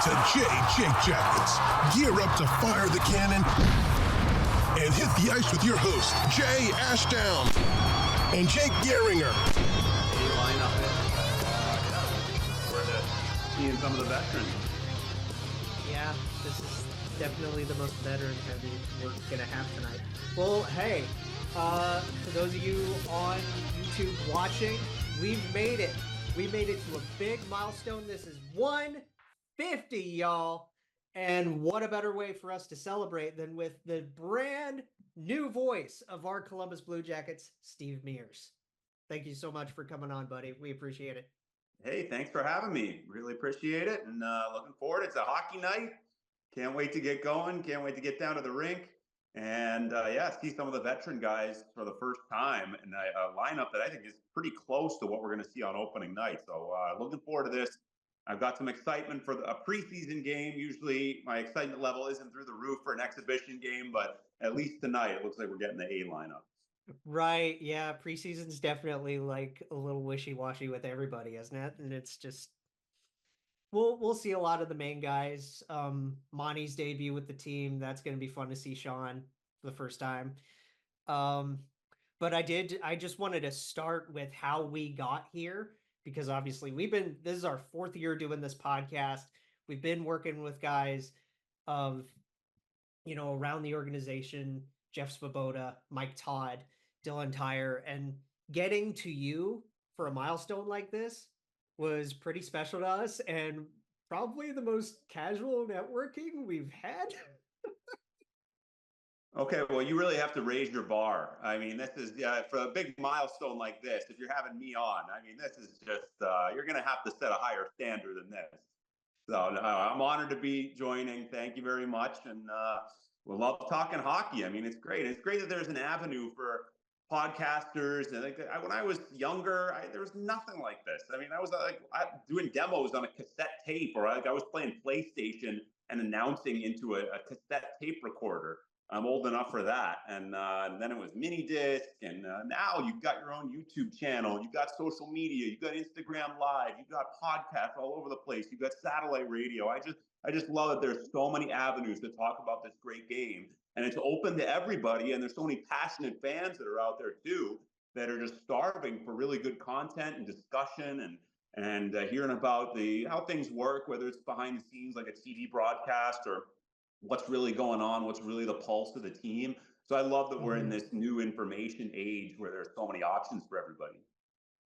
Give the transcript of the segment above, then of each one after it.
to Jake Jackets. Gear up to fire the cannon and hit the ice with your host, Jay Ashdown and Jake Gehringer. We're seeing some of the veterans. Yeah, this is definitely the most veteran heavy we're gonna have tonight. Well, hey, for those of you on YouTube watching, we've made it. We made it to a big milestone. This is 150, y'all. And what a better way for us to celebrate than with the brand new voice of our Columbus Blue Jackets, Steve Mears. Thank you so much for coming on, buddy. We appreciate it. Hey, thanks for having me. Really appreciate it. And looking forward. It's a hockey night. Can't wait to get going. Can't wait to get down to the rink. And see some of the veteran guys for the first time in a lineup that I think is pretty close to what we're going to see on opening night. So looking forward to this. I've got some excitement for a preseason game. Usually my excitement level isn't through the roof for an exhibition game, but at least tonight it looks like we're getting the A lineup. Right. Yeah. Preseason's definitely like a little wishy-washy with everybody, isn't it? And it's just we'll see a lot of the main guys. Monty's debut with the team. That's going to be fun to see Sean for the first time. But I just wanted to start with how we got here, because obviously this is our 4th year doing this podcast. We've been working with guys of, around the organization, Jeff Svoboda, Mike Todd, Dylan Tyre, and getting to you for a milestone like this was pretty special to us and probably the most casual networking we've had. Okay, well, you really have to raise your bar. I mean, this is for a big milestone like this. If you're having me on, I mean, this is just you're going to have to set a higher standard than this. So I'm honored to be joining. Thank you very much, and we love talking hockey. I mean, it's great. It's great that there's an avenue for podcasters. And when I was younger, there was nothing like this. I mean, I was doing demos on a cassette tape, or I was playing PlayStation and announcing into a cassette tape recorder. I'm old enough for that. And then it was mini disc. And now you've got your own YouTube channel. You've got social media. You've got Instagram Live. You've got podcasts all over the place. You've got satellite radio. I just love that there's so many avenues to talk about this great game. And it's open to everybody. And there's so many passionate fans that are out there too, that are just starving for really good content and discussion and hearing about how things work, whether it's behind the scenes like a TV broadcast or what's really going on, what's really the pulse of the team. So I love that we're in this new information age where there's so many options for everybody.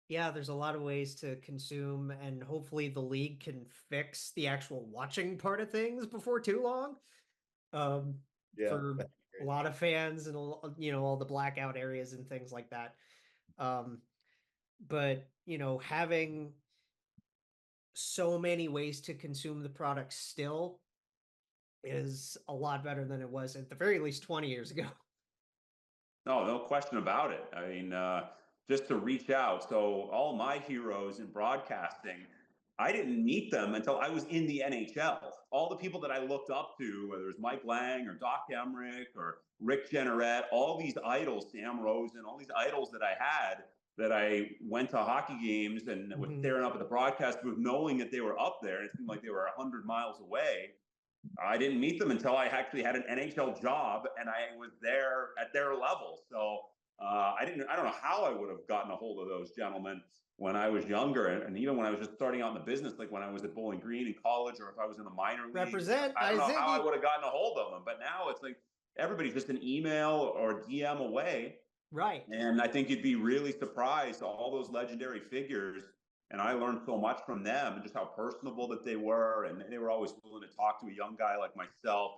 Yeah, there's a lot of ways to consume, and hopefully the league can fix the actual watching part of things before too long. For a lot of fans and all the blackout areas and things like that. But having so many ways to consume the product still is a lot better than it was at the very least 20 years ago. No question about it. I mean, just to reach out. So all my heroes in broadcasting, I didn't meet them until I was in the NHL. All the people that I looked up to, whether it was Mike Lang or Doc Emrick or Rick Jenneret, all these idols, Sam Rosen, all these idols that I had, that I went to hockey games and was staring up at the broadcast booth, knowing that they were up there. And it seemed like they were 100 miles away. I didn't meet them until I actually had an NHL job and I was there at their level. So I don't know how I would have gotten a hold of those gentlemen when I was younger. And even when I was just starting out in the business, like when I was at Bowling Green in college, or if I was in the minor league, I don't know how I would have gotten a hold of them. But now it's like everybody's just an email or DM away. Right. And I think you'd be really surprised, all those legendary figures. And I learned so much from them and just how personable that they were. And they were always willing to talk to a young guy like myself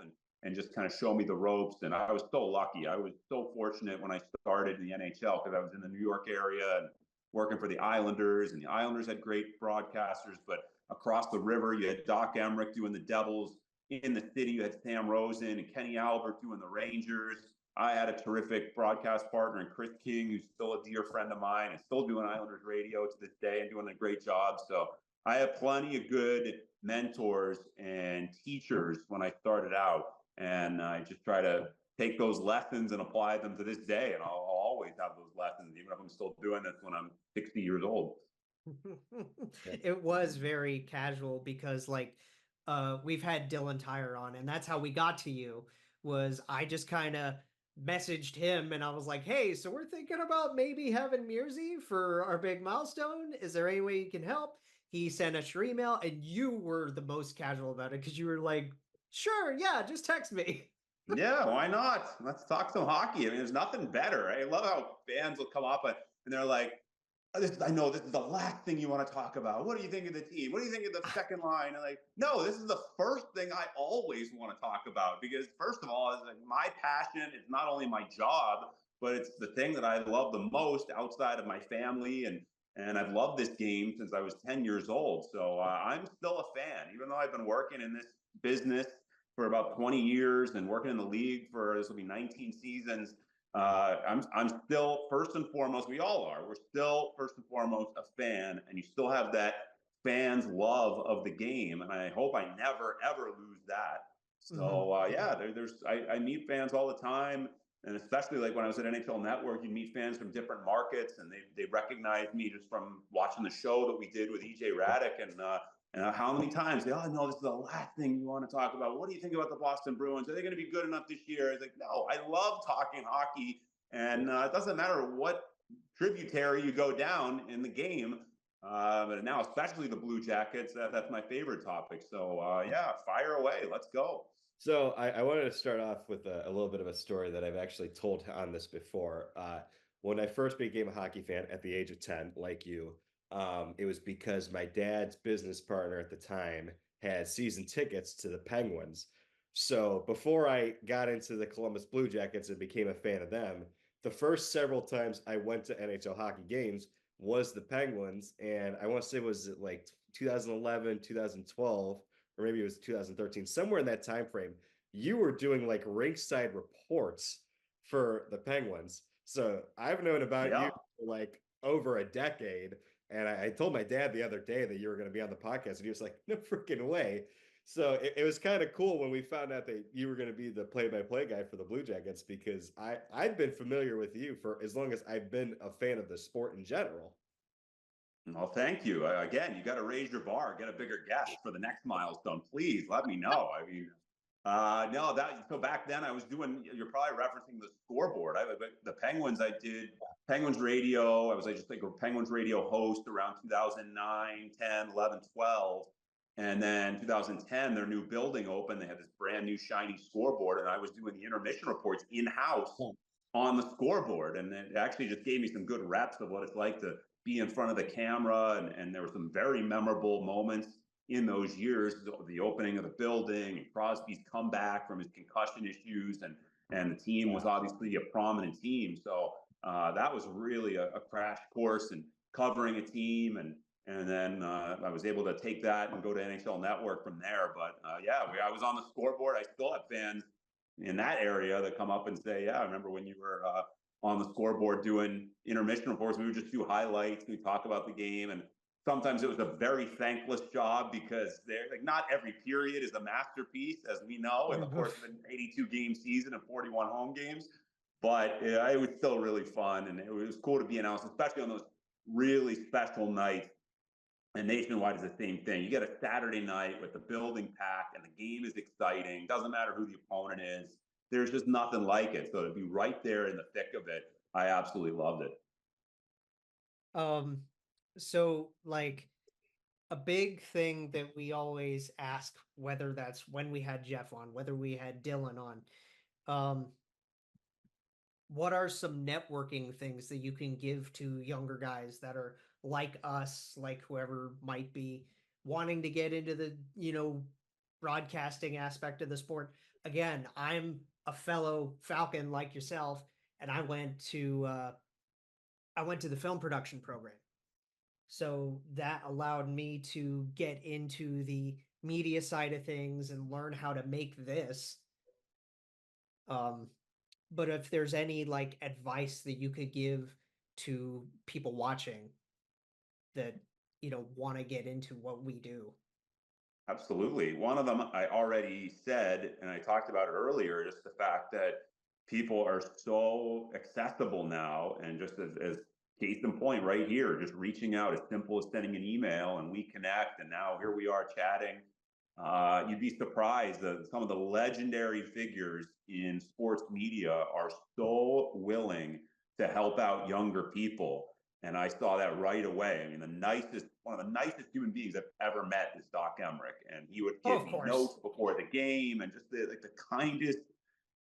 and just kind of show me the ropes. And I was so lucky. I was so fortunate when I started in the NHL, because I was in the New York area and working for the Islanders. And the Islanders had great broadcasters. But across the river, you had Doc Emrick doing the Devils. In the city, you had Sam Rosen and Kenny Albert doing the Rangers. I had a terrific broadcast partner in Chris King, who's still a dear friend of mine and still doing Islanders radio to this day and doing a great job. So I have plenty of good mentors and teachers when I started out. And I just try to take those lessons and apply them to this day. And I'll always have those lessons, even if I'm still doing this when I'm 60 years old. It was very casual because we've had Dylan Tyre on, and that's how we got to you. Was I just kind of messaged him and I was like, hey, so we're thinking about maybe having Mearsy for our big milestone. Is there any way you can help? He sent us your email, and you were the most casual about it because you were like, sure, yeah, just text me. Yeah, why not? Let's talk some hockey. I mean, there's nothing better. I love how fans will come up and they're like, I know this is the last thing you want to talk about. What do you think of the team? What do you think of the second line? And like, no, this is the first thing I always want to talk about because first of all, it's like my passion. It's not only my job, but it's the thing that I love the most outside of my family and I've loved this game since I was 10 years old. So I'm still a fan, even though I've been working in this business for about 20 years and working in the league for this will be 19 seasons. I'm still first and foremost. We all are. We're still first and foremost a fan, and you still have that fans' love of the game. And I hope I never ever lose that. So yeah, I meet fans all the time, and especially like when I was at NHL Network, you meet fans from different markets, and they recognize me just from watching the show that we did with EJ Raddick and how many times they, oh, no, this is the last thing you want to talk about. What do you think about the Boston Bruins? Are they going to be good enough this year? It's like, no, I love talking hockey. And it doesn't matter what tributary you go down in the game. But now, especially the Blue Jackets, that's my favorite topic. So, yeah, fire away. Let's go. So I wanted to start off with a little bit of a story that I've actually told on this before. When I first became a hockey fan at the age of 10, like you, it was because my dad's business partner at the time had season tickets to the Penguins. So before I got into the Columbus Blue Jackets and became a fan of them, the first several times I went to NHL hockey games was the Penguins. And I want to say, was it like 2011, 2012, or maybe it was 2013, somewhere in that time frame, you were doing like rinkside reports for the Penguins. So I've known about you for like over a decade. And I told my dad the other day that you were going to be on the podcast, and he was like, no freaking way. So it was kind of cool when we found out that you were going to be the play-by-play guy for the Blue Jackets, because I've been familiar with you for as long as I've been a fan of the sport in general. Well, thank you. Again, you got to raise your bar, get a bigger guest for the next milestone. Please let me know. I mean, no, so back then I was doing, you're probably referencing the scoreboard. The Penguins, I did Penguins radio. I was just like a Penguins radio host around 2009, 10, 11, 12. And then 2010, their new building opened. They had this brand new shiny scoreboard, and I was doing the intermission reports in-house on the scoreboard. And it actually just gave me some good reps of what it's like to be in front of the camera. And there were some very memorable moments in those years, the opening of the building, and Crosby's comeback from his concussion issues, and the team was obviously a prominent team. So that was really a crash course in covering a team, and then I was able to take that and go to NHL Network from there. But yeah, I was on the scoreboard. I still have fans in that area that come up and say, yeah, I remember when you were on the scoreboard doing intermission reports. We would just do highlights. We talk about the game, and sometimes it was a very thankless job because they're like, not every period is a masterpiece, as we know, in the course of an 82 game season and 41 home games. But it was still really fun, and it was cool to be announced, especially on those really special nights. And Nationwide is the same thing. You get a Saturday night with the building packed and the game is exciting. Doesn't matter who the opponent is. There's just nothing like it. So to be right there in the thick of it, I absolutely loved it. So like a big thing that we always ask, whether that's when we had Jeff on, whether we had Dylan on, what are some networking things that you can give to younger guys that are like us, like whoever might be wanting to get into the, broadcasting aspect of the sport? Again, I'm a fellow Falcon like yourself, and I went to the film production program. So that allowed me to get into the media side of things and learn how to make this. But if there's any like advice that you could give to people watching that, want to get into what we do. Absolutely. One of them I already said, and I talked about it earlier, just the fact that people are so accessible now. And just as case in point right here, just reaching out, as simple as sending an email and we connect. And now here we are chatting. you'd be surprised that some of the legendary figures in sports media are so willing to help out younger people. And I saw that right away. I mean, one of the nicest human beings I've ever met is Doc Emmerich, and he would Oh, give of me course. notes before the game, and just the kindest,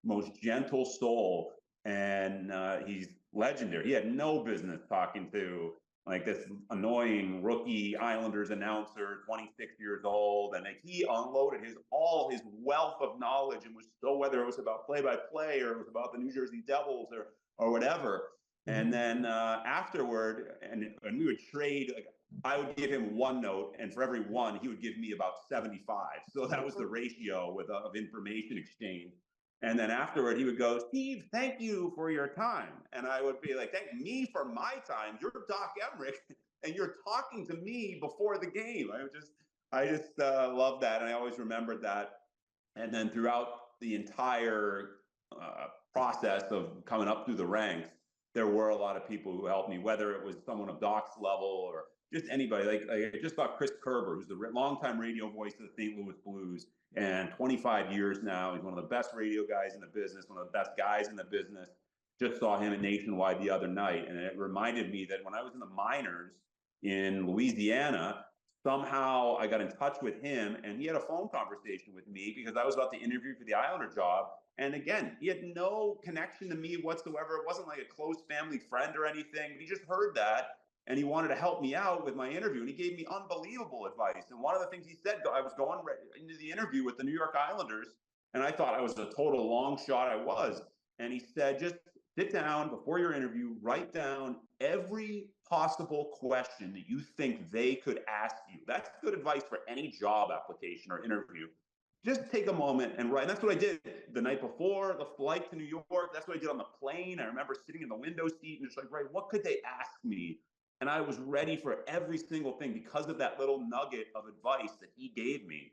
most gentle soul. And he's legendary. He had no business talking to like this annoying rookie Islanders announcer, 26 years old, and like he unloaded all his wealth of knowledge, and was so, whether it was about play-by-play or it was about the New Jersey Devils or whatever. And then afterward, and we would trade. Like, I would give him one note, and for every one, he would give me about 75. So that was the ratio of information exchange. And then afterward, he would go, Steve, thank you for your time. And I would be like, thank me for my time. You're Doc Emmerich, and you're talking to me before the game. I just love that. And I always remembered that. And then throughout the entire process of coming up through the ranks, there were a lot of people who helped me, whether it was someone of Doc's level or just anybody. Like I just thought Chris Kerber, who's the longtime radio voice of the St. Louis Blues, and 25 years now. He's one of the best radio guys in the business, one of the best guys in the business. Just saw him at Nationwide the other night, and it reminded me that when I was in the minors in Louisiana, somehow I got in touch with him, and he had a phone conversation with me because I was about to interview for the Islander job. And again, he had no connection to me whatsoever. It wasn't like a close family friend or anything. He just heard that, and he wanted to help me out with my interview, and he gave me unbelievable advice. And one of the things he said, I was going into the interview with the New York Islanders, and I thought I was a total long shot. I was. And he said, just sit down before your interview, write down every possible question that you think they could ask you. That's good advice for any job application or interview. Just take a moment and write. And that's what I did the night before the flight to New York. That's what I did on the plane. I remember sitting in the window seat and just like, right, what could they ask me? And I was ready for every single thing because of that little nugget of advice that he gave me.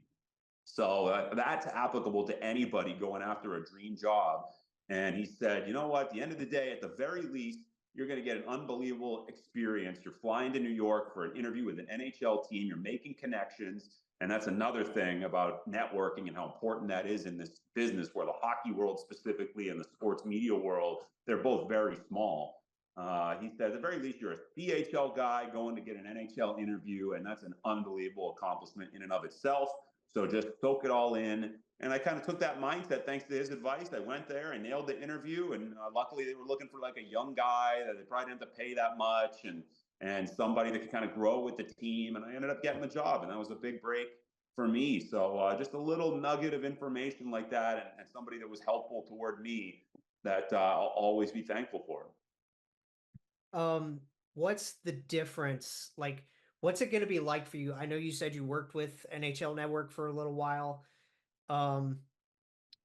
So that's applicable to anybody going after a dream job. And he said, you know what, at the end of the day, at the very least, you're going to get an unbelievable experience. You're flying to New York for an interview with an NHL team. You're making connections. And that's another thing about networking and how important that is in this business, where the hockey world specifically and the sports media world, they're both very small. He said, at the very least, you're a CHL guy going to get an NHL interview, and that's an unbelievable accomplishment in and of itself. So just soak it all in. And I kind of took that mindset thanks to his advice. I went there, I nailed the interview, and luckily they were looking for like a young guy that they probably didn't have to pay that much, and somebody that could kind of grow with the team. And I ended up getting the job, and that was a big break for me. So just a little nugget of information like that, and somebody that was helpful toward me that I'll always be thankful for. What's the difference? Like, what's it going to be like for you? I know you said you worked with NHL Network for a little while.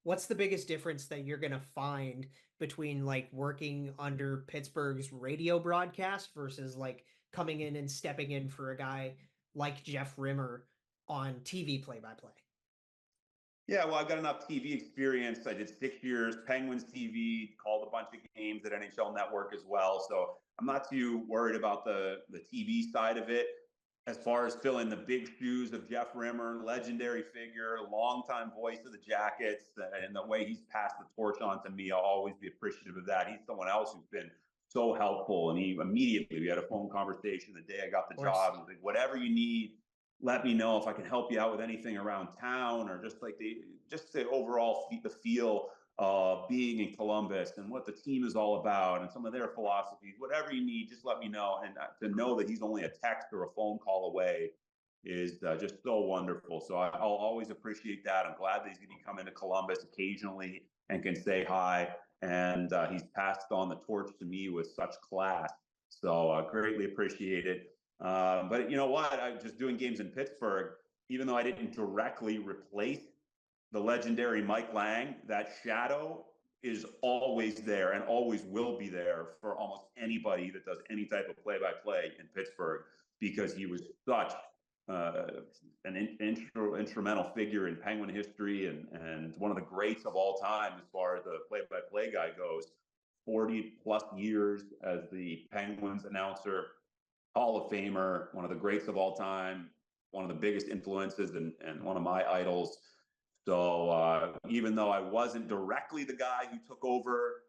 What's the biggest difference that you're going to find between like working under Pittsburgh's radio broadcast versus like coming in and stepping in for a guy like Jeff Rimmer on TV play-by-play? Yeah, well, I've got enough TV experience. I did 6 years, Penguins TV, called a bunch of games at NHL Network as well. So I'm not too worried about the TV side of it. As far as filling the big shoes of Jeff Rimmer, legendary figure, longtime voice of the Jackets, and the way he's passed the torch on to me, I'll always be appreciative of that. He's someone else who's been so helpful. And we had a phone conversation the day I got the job. And like, whatever you need, let me know if I can help you out with anything around town, or just like the overall the feel of being in Columbus and what the team is all about and some of their philosophies. Whatever you need, just let me know. And to know that he's only a text or a phone call away is just so wonderful. So I'll always appreciate that. I'm glad that he's going to come into Columbus occasionally and can say hi. And he's passed on the torch to me with such class. So greatly appreciate it. But you know what? I was just doing games in Pittsburgh, even though I didn't directly replace the legendary Mike Lang, that shadow is always there and always will be there for almost anybody that does any type of play-by-play in Pittsburgh, because he was such an instrumental figure in Penguin history and one of the greats of all time as far as the play-by-play guy goes. 40 plus years as the Penguins announcer, Hall of Famer, one of the greats of all time. one of the biggest influences and one of my idols. So even though I wasn't directly the guy who took over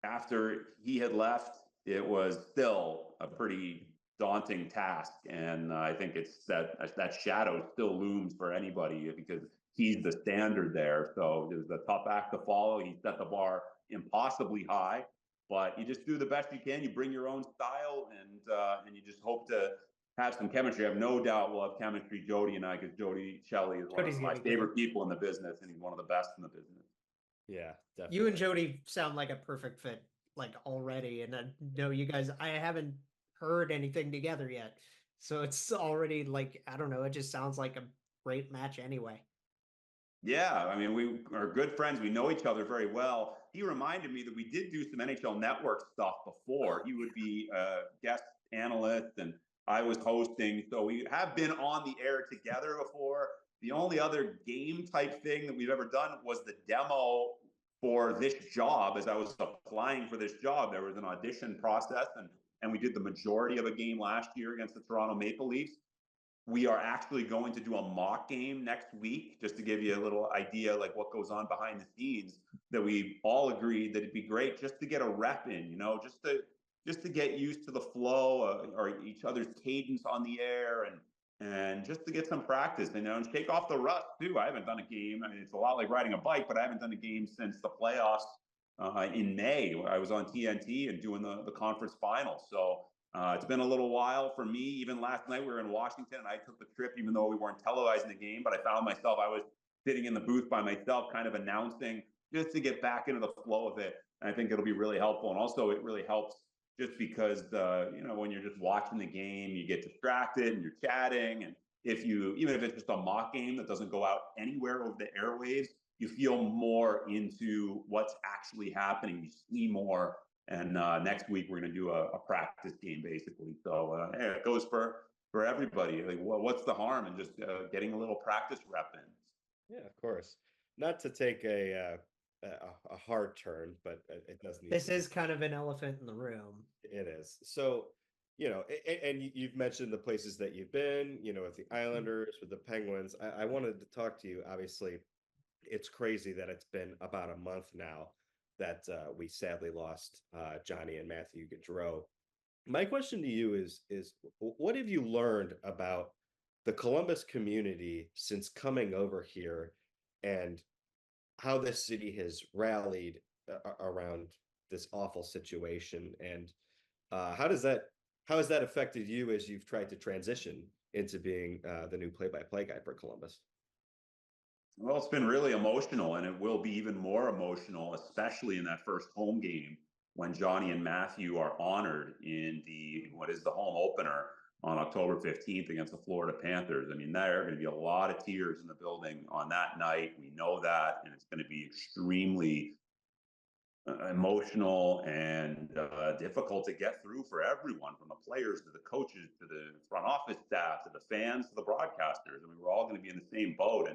after he had left, it was still a pretty daunting task. And I think it's that shadow still looms for anybody because he's the standard there. So it was a tough act to follow. He set the bar impossibly high, but you just do the best you can. You bring your own style, and you just hope to have some chemistry. I have no doubt we'll have chemistry, Jody and I, because Jody Shelley is one of my favorite people in the business, and he's one of the best in the business. Yeah, definitely. You and Jody sound like a perfect fit, like already. And I know you guys, I haven't heard anything together yet. So it's already like, I don't know, it just sounds like a great match anyway. Yeah, I mean, we are good friends. We know each other very well. He reminded me that we did do some NHL Network stuff before. He would be a guest analyst and I was hosting. So we have been on the air together before. The only other game type thing that we've ever done was the demo for this job. As I was applying for this job, there was an audition process, and we did the majority of a game last year against the Toronto Maple Leafs. We are actually going to do a mock game next week, just to give you a little idea, like what goes on behind the scenes, that we all agreed that it'd be great just to get a rep in, just to get used to the flow or each other's cadence on the air, and just to get some practice, and shake off the rust too. I haven't done a game. I mean, it's a lot like riding a bike, but I haven't done a game since the playoffs in May. I was on TNT and doing the conference finals. So it's been a little while for me. Even last night we were in Washington and I took the trip, even though we weren't televising the game, but I found myself, I was sitting in the booth by myself, kind of announcing, just to get back into the flow of it. And I think it'll be really helpful. And also it really helps just because, when you're just watching the game, you get distracted and you're chatting. And even if it's just a mock game that doesn't go out anywhere over the airwaves, you feel more into what's actually happening. You see more. And next week we're going to do a practice game, basically. So it goes for everybody. Like, what's the harm in just getting a little practice rep in? Yeah, of course. Not to take a hard turn, but it does need. This is kind of an elephant in the room. It is. So, and you've mentioned the places that you've been, with the Islanders, with the Penguins. I wanted to talk to you. Obviously, it's crazy that it's been about a month now that we sadly lost Johnny and Matthew Gaudreau. My question to you is what have you learned about the Columbus community since coming over here, and how this city has rallied around this awful situation? And how has that affected you as you've tried to transition into being the new play-by-play guy for Columbus? Well, it's been really emotional, and it will be even more emotional, especially in that first home game when Johnny and Matthew are honored in what is the home opener on October 15th against the Florida Panthers. I mean, there are going to be a lot of tears in the building on that night. We know that, and it's going to be extremely emotional and difficult to get through for everyone, from the players to the coaches to the front office staff to the fans to the broadcasters. I mean, we're all going to be in the same boat,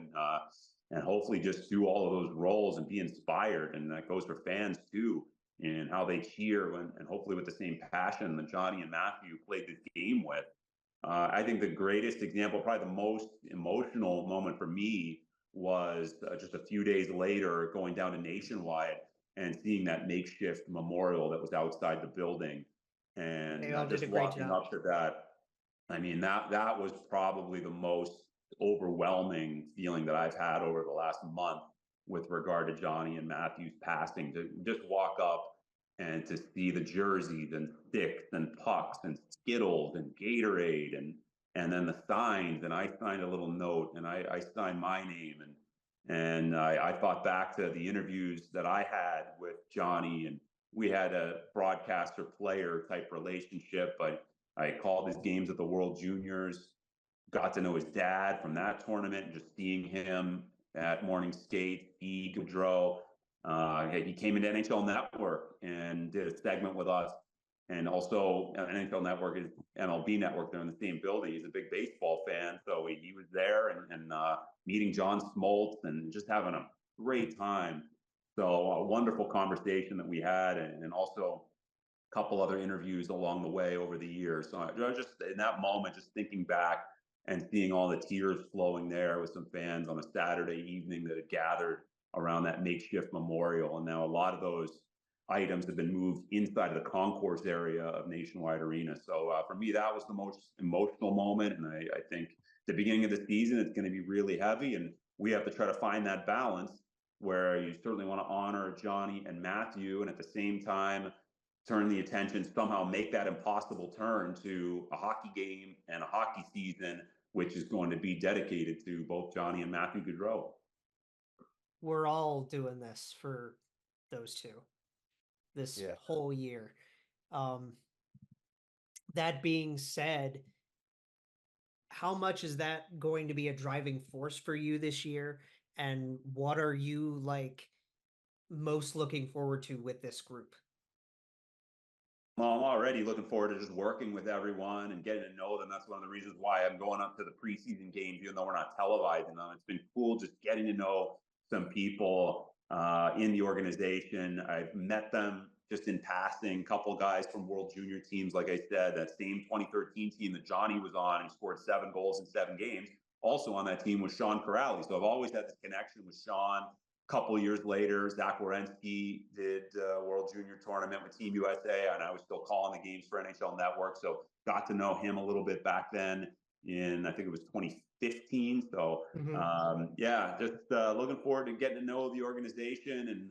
and hopefully just do all of those roles and be inspired. And that goes for fans too, and how they cheer and hopefully with the same passion that Johnny and Matthew played this game with. I think the greatest example, probably the most emotional moment for me, was just a few days later going down to Nationwide and seeing that makeshift memorial that was outside the building, and just walking up to that. I mean, that was probably the most overwhelming feeling that I've had over the last month with regard to Johnny and Matthew's passing. To just walk up and to see the jerseys and sticks and pucks and Skittles and Gatorade and then the signs. And I signed a little note, and I signed my name, and I thought back to the interviews that I had with Johnny, and we had a broadcaster player type relationship. But I called his games at the World Juniors, got to know his dad from that tournament, and just seeing him at morning skate, Gaudreau. He came into NHL Network and did a segment with us. And also NHL Network is MLB Network. They're in the same building. He's a big baseball fan. So he was there and meeting John Smoltz and just having a great time. So a wonderful conversation that we had, and also a couple other interviews along the way over the years. So just in that moment, just thinking back and seeing all the tears flowing there with some fans on a Saturday evening that had gathered around that makeshift memorial. And now a lot of those items have been moved inside of the concourse area of Nationwide Arena. So for me, that was the most emotional moment. And I think the beginning of the season, it's going to be really heavy. And we have to try to find that balance where you certainly want to honor Johnny and Matthew, and at the same time, turn the attention, somehow make that impossible turn to a hockey game and a hockey season, which is going to be dedicated to both Johnny and Matthew Gaudreau. We're all doing this for those two this whole year. That being said, how much is that going to be a driving force for you this year? And what are you like most looking forward to with this group? Well, I'm already looking forward to just working with everyone and getting to know them. That's one of the reasons why I'm going up to the preseason games, even though we're not televising them. It's been cool just getting to know some people in the organization. I've met them just in passing, a couple guys from World Junior teams, like I said, that same 2013 team that Johnny was on and scored 7 goals in 7 games. Also on that team was Sean Corrali. So I've always had this connection with Sean. Couple of years later, Zach Werenski did World Junior Tournament with Team USA, and I was still calling the games for NHL Network. So got to know him a little bit back then in, I think it was 2015. So yeah, just looking forward to getting to know the organization. And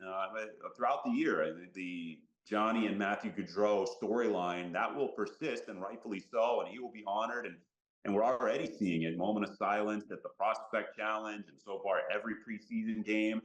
throughout the year, the Johnny and Matthew Gaudreau storyline, that will persist, and rightfully so, and he will be honored. And we're already seeing it, moment of silence at the Prospect Challenge, and so far every preseason game.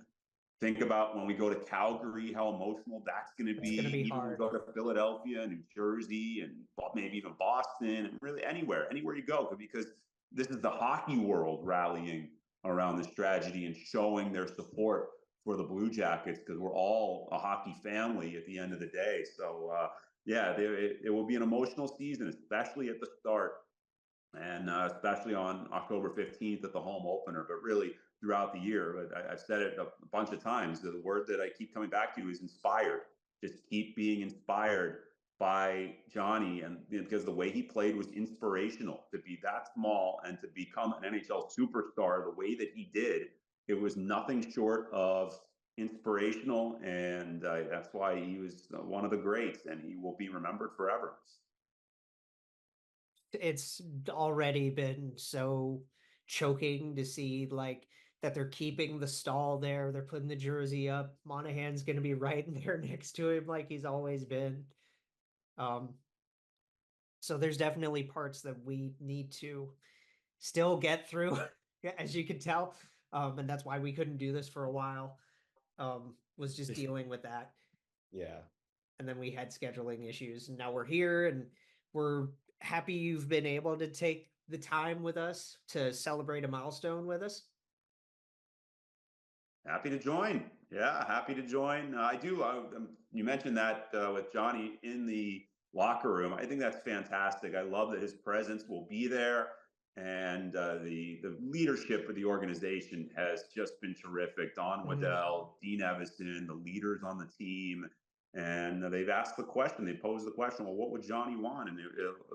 Think about when we go to Calgary, how emotional that's going to be. Even hard. when we go to Philadelphia, New Jersey, and maybe even Boston, and really anywhere you go, because this is the hockey world rallying around this tragedy and showing their support for the Blue Jackets, because we're all a hockey family at the end of the day. So yeah, it will be an emotional season, especially at the start, and especially on October 15th at the home opener, but really throughout the year. But I've said it a bunch of times. The word that I keep coming back to is inspired. Just keep being inspired by Johnny, and because the way he played was inspirational. To be that small and to become an NHL superstar the way that he did, it was nothing short of inspirational, and that's why he was one of the greats, and he will be remembered forever. It's already been so choking to see like that they're keeping the stall there. They're putting the jersey up. Monahan's going to be right in there next to him like he's always been. So there's definitely parts that we need to still get through, as you can tell. And that's why we couldn't do this for a while, was just dealing with that. Yeah. And then we had scheduling issues, and now we're here, and we're happy you've been able to take the time with us to celebrate a milestone with us. Happy to join. Yeah, happy to join. I do. You mentioned that with Johnny in the locker room. I think that's fantastic. I love that his presence will be there, and the leadership of the organization has just been terrific. Don Waddell, Dean Evison, the leaders on the team, and they've asked the question. They posed the question, well, what would Johnny want? And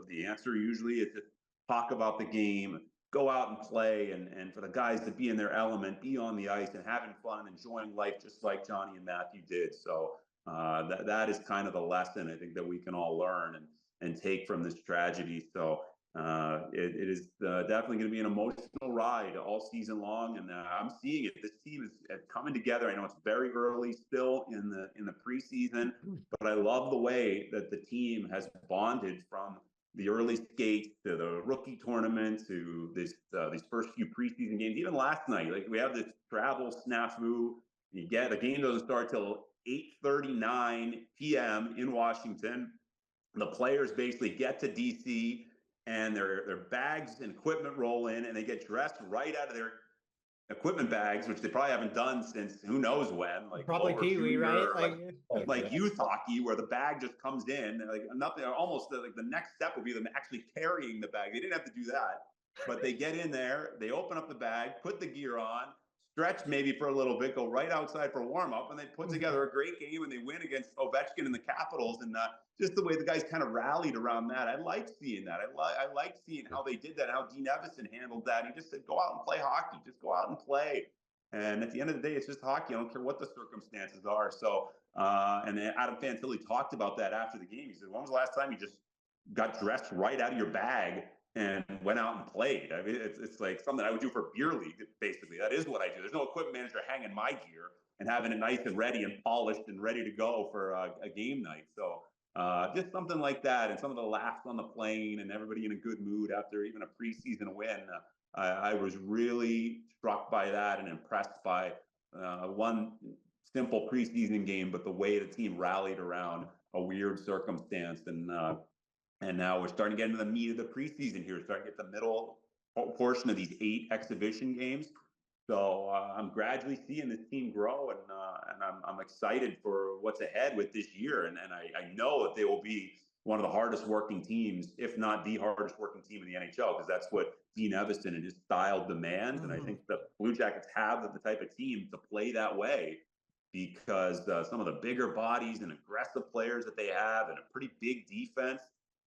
the answer usually is to talk about the game, go out and play, and for the guys to be in their element, be on the ice and having fun, enjoying life just like Johnny and Matthew did. So that is kind of the lesson I think that we can all learn and take from this tragedy. So it is definitely going to be an emotional ride all season long, and I'm seeing it. This team is coming together. I know it's very early still in the preseason, but I love the way that the team has bonded from the early skates to the rookie tournament to these first few preseason games. Even last night, like we have this travel snafu. The game doesn't start till 8:39 p.m. in Washington. The players basically get to DC, and their bags and equipment roll in, and they get dressed right out of their equipment bags, which they probably haven't done since who knows when, like probably Pee Wee, right? Like youth hockey, where the bag just comes in, like nothing. Almost like the next step would be them actually carrying the bag. They didn't have to do that, but they get in there, they open up the bag, put the gear on, stretch maybe for a little bit, go right outside for warm up, and they put together a great game and they win against Ovechkin and the Capitals. And just the way the guys kind of rallied around that, I like seeing that. I like seeing how they did that, how Dean Evison handled that. He just said, go out and play hockey, just go out and play. And at the end of the day, it's just hockey. I don't care what the circumstances are. So, and Adam Fantilli talked about that after the game. He said, when was the last time you just got dressed right out of your bag and went out and played? I mean, it's like something I would do for beer league, basically. That is what I do. There's no equipment manager hanging my gear and having it nice and ready and polished and ready to go for a game night. So just something like that, and some of the laughs on the plane and everybody in a good mood after even a preseason win. I was really struck by that and impressed by one simple preseason game, but the way the team rallied around a weird circumstance. And now we're starting to get into the meat of the preseason here. We're starting to get the middle portion of these 8 exhibition games. So I'm gradually seeing this team grow, and I'm excited for what's ahead with this year. And I know that they will be one of the hardest working teams, if not the hardest working team in the NHL, because that's what Dean Evison and his style demands. And I think the Blue Jackets have the type of team to play that way, because some of the bigger bodies and aggressive players that they have and a pretty big defense,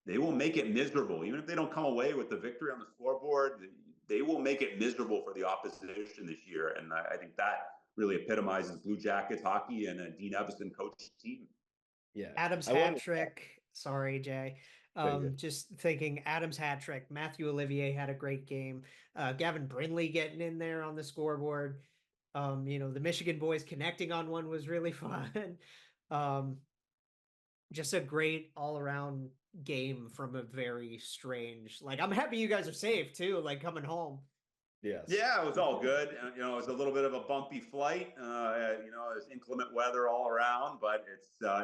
they will make it miserable. Even if they don't come away with the victory on the scoreboard, they will make it miserable for the opposition this year. And I think that really epitomizes Blue Jackets hockey and a Dean Evison coached team. Yeah. Adam's hat trick. Sorry, Jay. Just thinking Adam's hat trick. Matthew Olivier had a great game. Gavin Brindley getting in there on the scoreboard. The Michigan boys connecting on one was really fun. Just a great all-around game from a very strange, I'm happy you guys are safe too, coming home. Yes. Yeah, it was all good. It was a little bit of a bumpy flight. It was inclement weather all around, but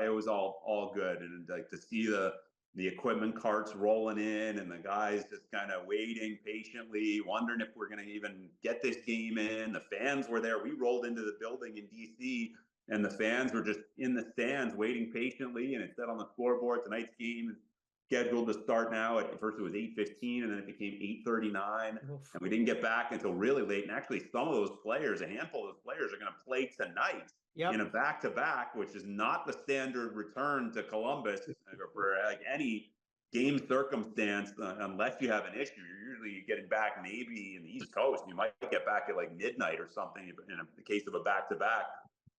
it was all good. And to see the equipment carts rolling in and the guys just kind of waiting patiently, wondering if we're going to even get this game in. The fans were there. We rolled into the building in DC, and the fans were just in the stands waiting patiently. And it said on the scoreboard, tonight's game is scheduled to start now. At first it was 8:15, and then it became 8:39. And we didn't get back until really late. And actually some of those players, a handful of those players, are going to play tonight in a back-to-back, which is not the standard return to Columbus for any game circumstance, unless you have an issue. You're usually getting back maybe in the East Coast. You might get back at midnight or something in the case of a back-to-back.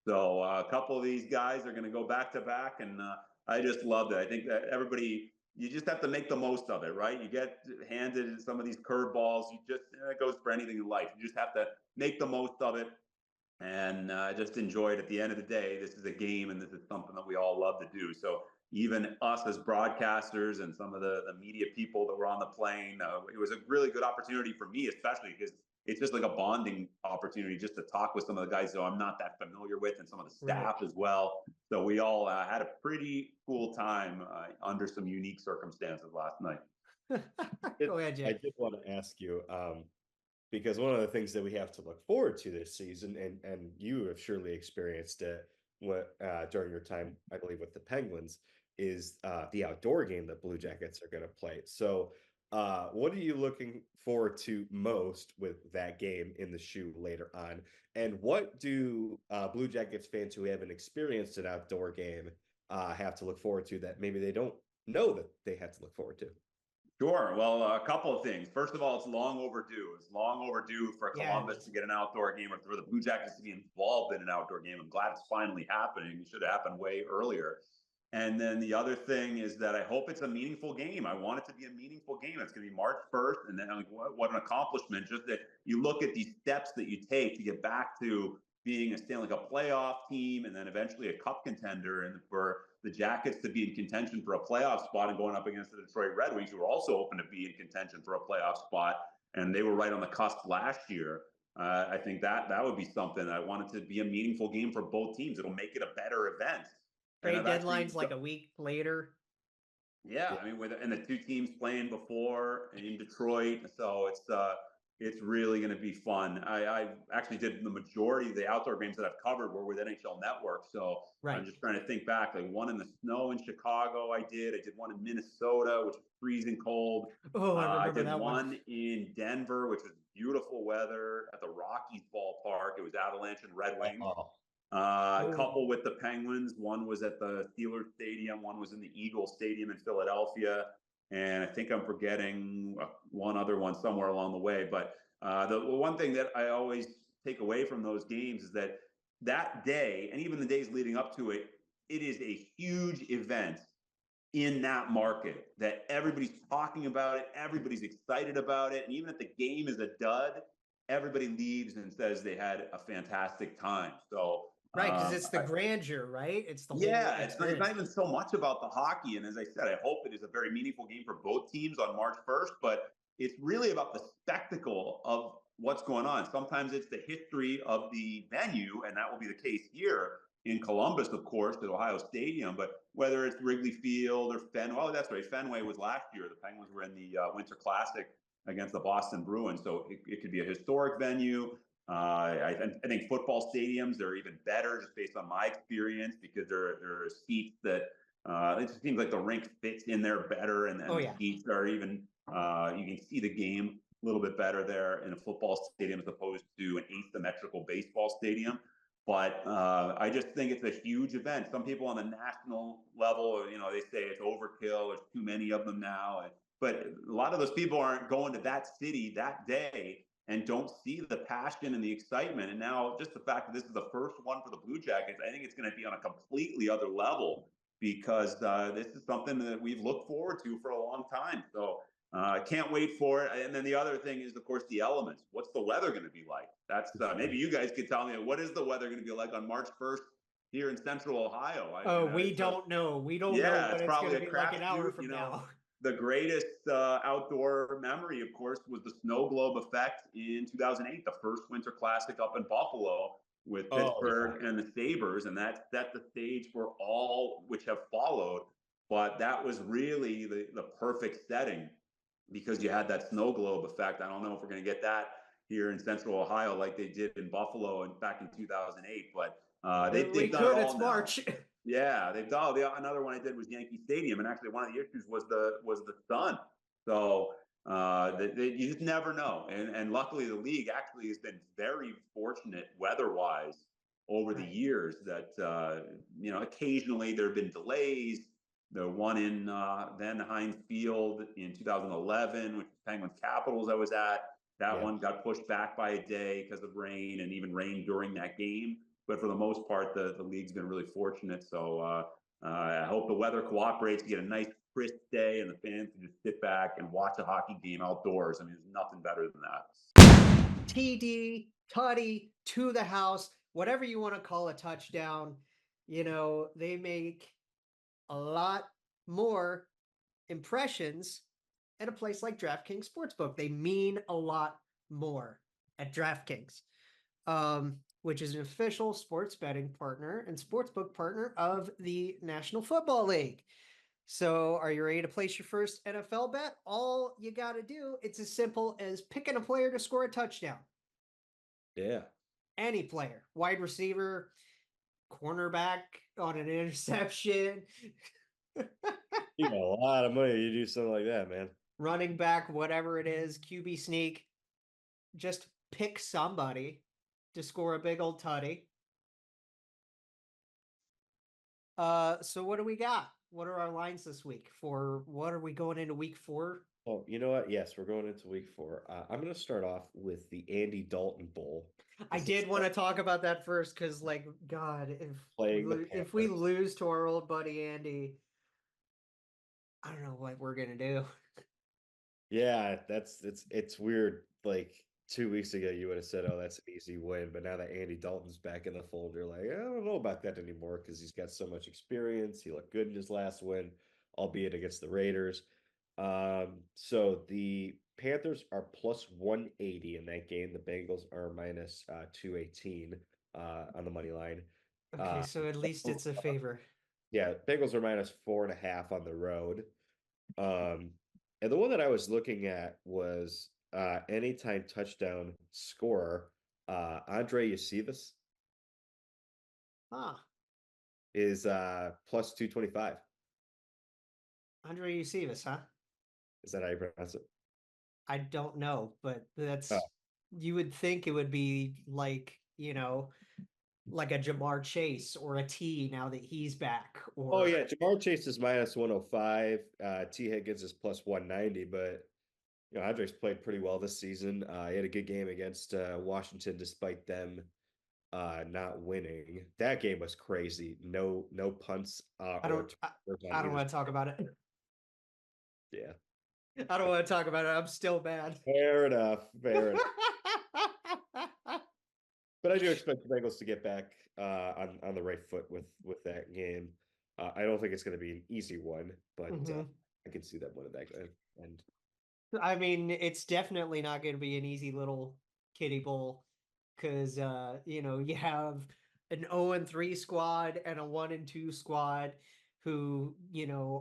So a couple of these guys are going to go back-to-back, and I just loved it. I think that everybody, you just have to make the most of it, right? You get handed some of these curveballs. It goes for anything in life. You just have to make the most of it, and just enjoy it. At the end of the day, this is a game, and this is something that we all love to do. So even us as broadcasters and some of the media people that were on the plane, it was a really good opportunity for me, especially because it's just like a bonding opportunity just to talk with some of the guys that I'm not that familiar with, and some of the staff as well. So we all had a pretty cool time under some unique circumstances last night. Go ahead, Jay. I did want to ask you, because one of the things that we have to look forward to this season, and you have surely experienced it during your time, I believe, with the Penguins, is the outdoor game that Blue Jackets are going to play. So what are you looking forward to most with that game in the shoe later on? And what do Blue Jackets fans who haven't experienced an outdoor game have to look forward to that maybe they don't know that they have to look forward to? Sure. Well, a couple of things. First of all, it's long overdue. It's long overdue for Columbus to get an outdoor game, or for the Blue Jackets to be involved in an outdoor game. I'm glad it's finally happening. It should have happened way earlier. And then the other thing is that I hope it's a meaningful game. I want it to be a meaningful game. It's going to be March 1st. And then what an accomplishment. Just that you look at these steps that you take to get back to being a Stanley Cup playoff team, and then eventually a cup contender, and for the Jackets to be in contention for a playoff spot and going up against the Detroit Red Wings, who are also open to be in contention for a playoff spot. And they were right on the cusp last year. I think that would be something. I want it to be a meaningful game for both teams. It'll make it a better event. Trade deadline's a week later. Yeah, I mean, and the two teams playing before in Detroit, so it's really going to be fun. I actually did the majority of the outdoor games that I've covered were with NHL Network, so I'm just trying to think back. One in the snow in Chicago, I did one in Minnesota, which was freezing cold. Oh, I remember I did that one in Denver, which was beautiful weather at the Rockies ballpark. It was Avalanche and Red Wings. Oh, A couple with the Penguins. One was at the Steelers Stadium. One was in the Eagles Stadium in Philadelphia. And I think I'm forgetting one other one somewhere along the way. But the one thing that I always take away from those games is that that day, and even the days leading up to it, it is a huge event in that market that everybody's talking about it, everybody's excited about it, and even if the game is a dud, everybody leaves and says they had a fantastic time. So Right, because it's the grandeur, right? It's the whole yeah, it's experience. not even so much about the hockey. And as I said, I hope it is a very meaningful game for both teams on March 1st, but it's really about the spectacle of what's going on. Sometimes it's the history of the venue, and that will be the case here in Columbus, of course, at Ohio Stadium. But whether it's Wrigley Field or Fenway, oh, that's right, Fenway was last year. The Penguins were in the Winter Classic against the Boston Bruins, so it could be a historic venue. I think football stadiums, they're even better just based on my experience because there are seats that it just seems like the rink fits in there better, and the seats are even you can see the game a little bit better there in a football stadium as opposed to an asymmetrical baseball stadium. But I just think it's a huge event. Some people on the national level, they say it's overkill. There's too many of them now. But a lot of those people aren't going to that city that day and don't see the passion and the excitement. And now just the fact that this is the first one for the Blue Jackets, I think it's going to be on a completely other level because this is something that we've looked forward to for a long time. So I can't wait for it. And then the other thing is, of course, the elements. What's the weather going to be like? That's maybe you guys could tell me, what is the weather going to be like on March 1st here in Central Ohio? We don't know. We don't know what it's going to be like an hour from now. The greatest outdoor memory, of course, was the snow globe effect in 2008, the first Winter Classic up in Buffalo with Pittsburgh and the Sabres. And that set the stage for all which have followed. But that was really the perfect setting because you had that snow globe effect. I don't know if we're going to get that here in Central Ohio like they did in Buffalo and back in 2008. But they've done it all now. March. Yeah, they've done another one I did was Yankee Stadium, and actually one of the issues was the sun. So you just never know. And luckily the league actually has been very fortunate weather-wise over the years that occasionally there have been delays. The one in then Heinz Field in 2011, which was Penguins Capitals I was at, that one got pushed back by a day because of rain and even rain during that game. But for the most part, the league's been really fortunate. So I hope the weather cooperates to get a nice crisp day and the fans can just sit back and watch a hockey game outdoors. I mean, there's nothing better than that. TD, tutty, to the house, whatever you want to call a touchdown. They make a lot more impressions at a place like DraftKings Sportsbook. They mean a lot more at DraftKings. Which is an official sports betting partner and sportsbook partner of the National Football League. So are you ready to place your first NFL bet? All you got to do, it's as simple as picking a player to score a touchdown. Yeah. Any player, wide receiver, cornerback on an interception. You got a lot of money. You do something like that, man. Running back, whatever it is, QB sneak. Just pick somebody to score a big old tutty. So what do we got? What are our lines this week? For what are we going into week 4? Oh, you know what? Yes, we're going into week 4. I'm going to start off with the Andy Dalton Bowl. I did want to talk about that first because, God, if we lose to our old buddy Andy, I don't know what we're gonna do. Yeah, it's weird. 2 weeks ago, you would have said, "Oh, that's an easy win," but now that Andy Dalton's back in the fold, you're like, I don't know about that anymore because he's got so much experience. He looked good in his last win, albeit against the Raiders. So the Panthers are plus 180 in that game. The Bengals are minus 218 on the money line. Okay, so at least it's a favor. Yeah, Bengals are minus 4.5 on the road. And the one that I was looking at was anytime touchdown scorer, Andre Yosivas is plus 225. Andre Yosivas, huh? Is that how you pronounce it? I don't know, but that's You would think it would be like, like a Jamar Chase or a T now that he's back. Oh Or yeah, Jamar Chase is minus 105. T Higgins is plus 190, but Andre's played pretty well this season. He had a good game against Washington despite them not winning. That game was crazy. No punts I or don't turnovers on I don't either want to talk side. about it. Yeah. I don't want to talk about it. I'm still mad. Fair enough. Fair enough. But I do expect the Bengals to get back on the right foot with that game. I don't think it's going to be an easy one, but Mhm. I can see them winning that game. And I mean, it's definitely not going to be an easy little kiddie bowl because you have an 0-3 squad and a 1-2 squad who,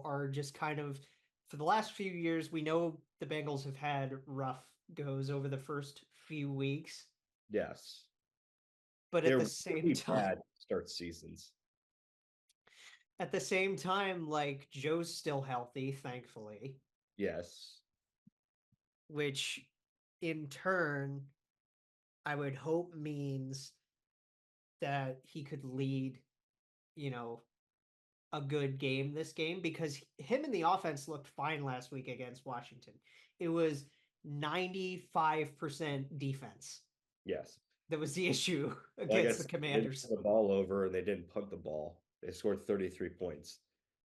are just kind of for the last few years, we know the Bengals have had rough goes over the first few weeks, yes, but they're really bad start seasons. at the same time, like Joe's still healthy, thankfully, Yes. which in turn I would hope means that he could lead, you know, a good game this game because him and the offense looked fine last week against Washington. It was 95% defense. Yes. That was the issue Like I against the said, they didn't Commanders. turn the ball over and they didn't punt the ball. They scored 33 points.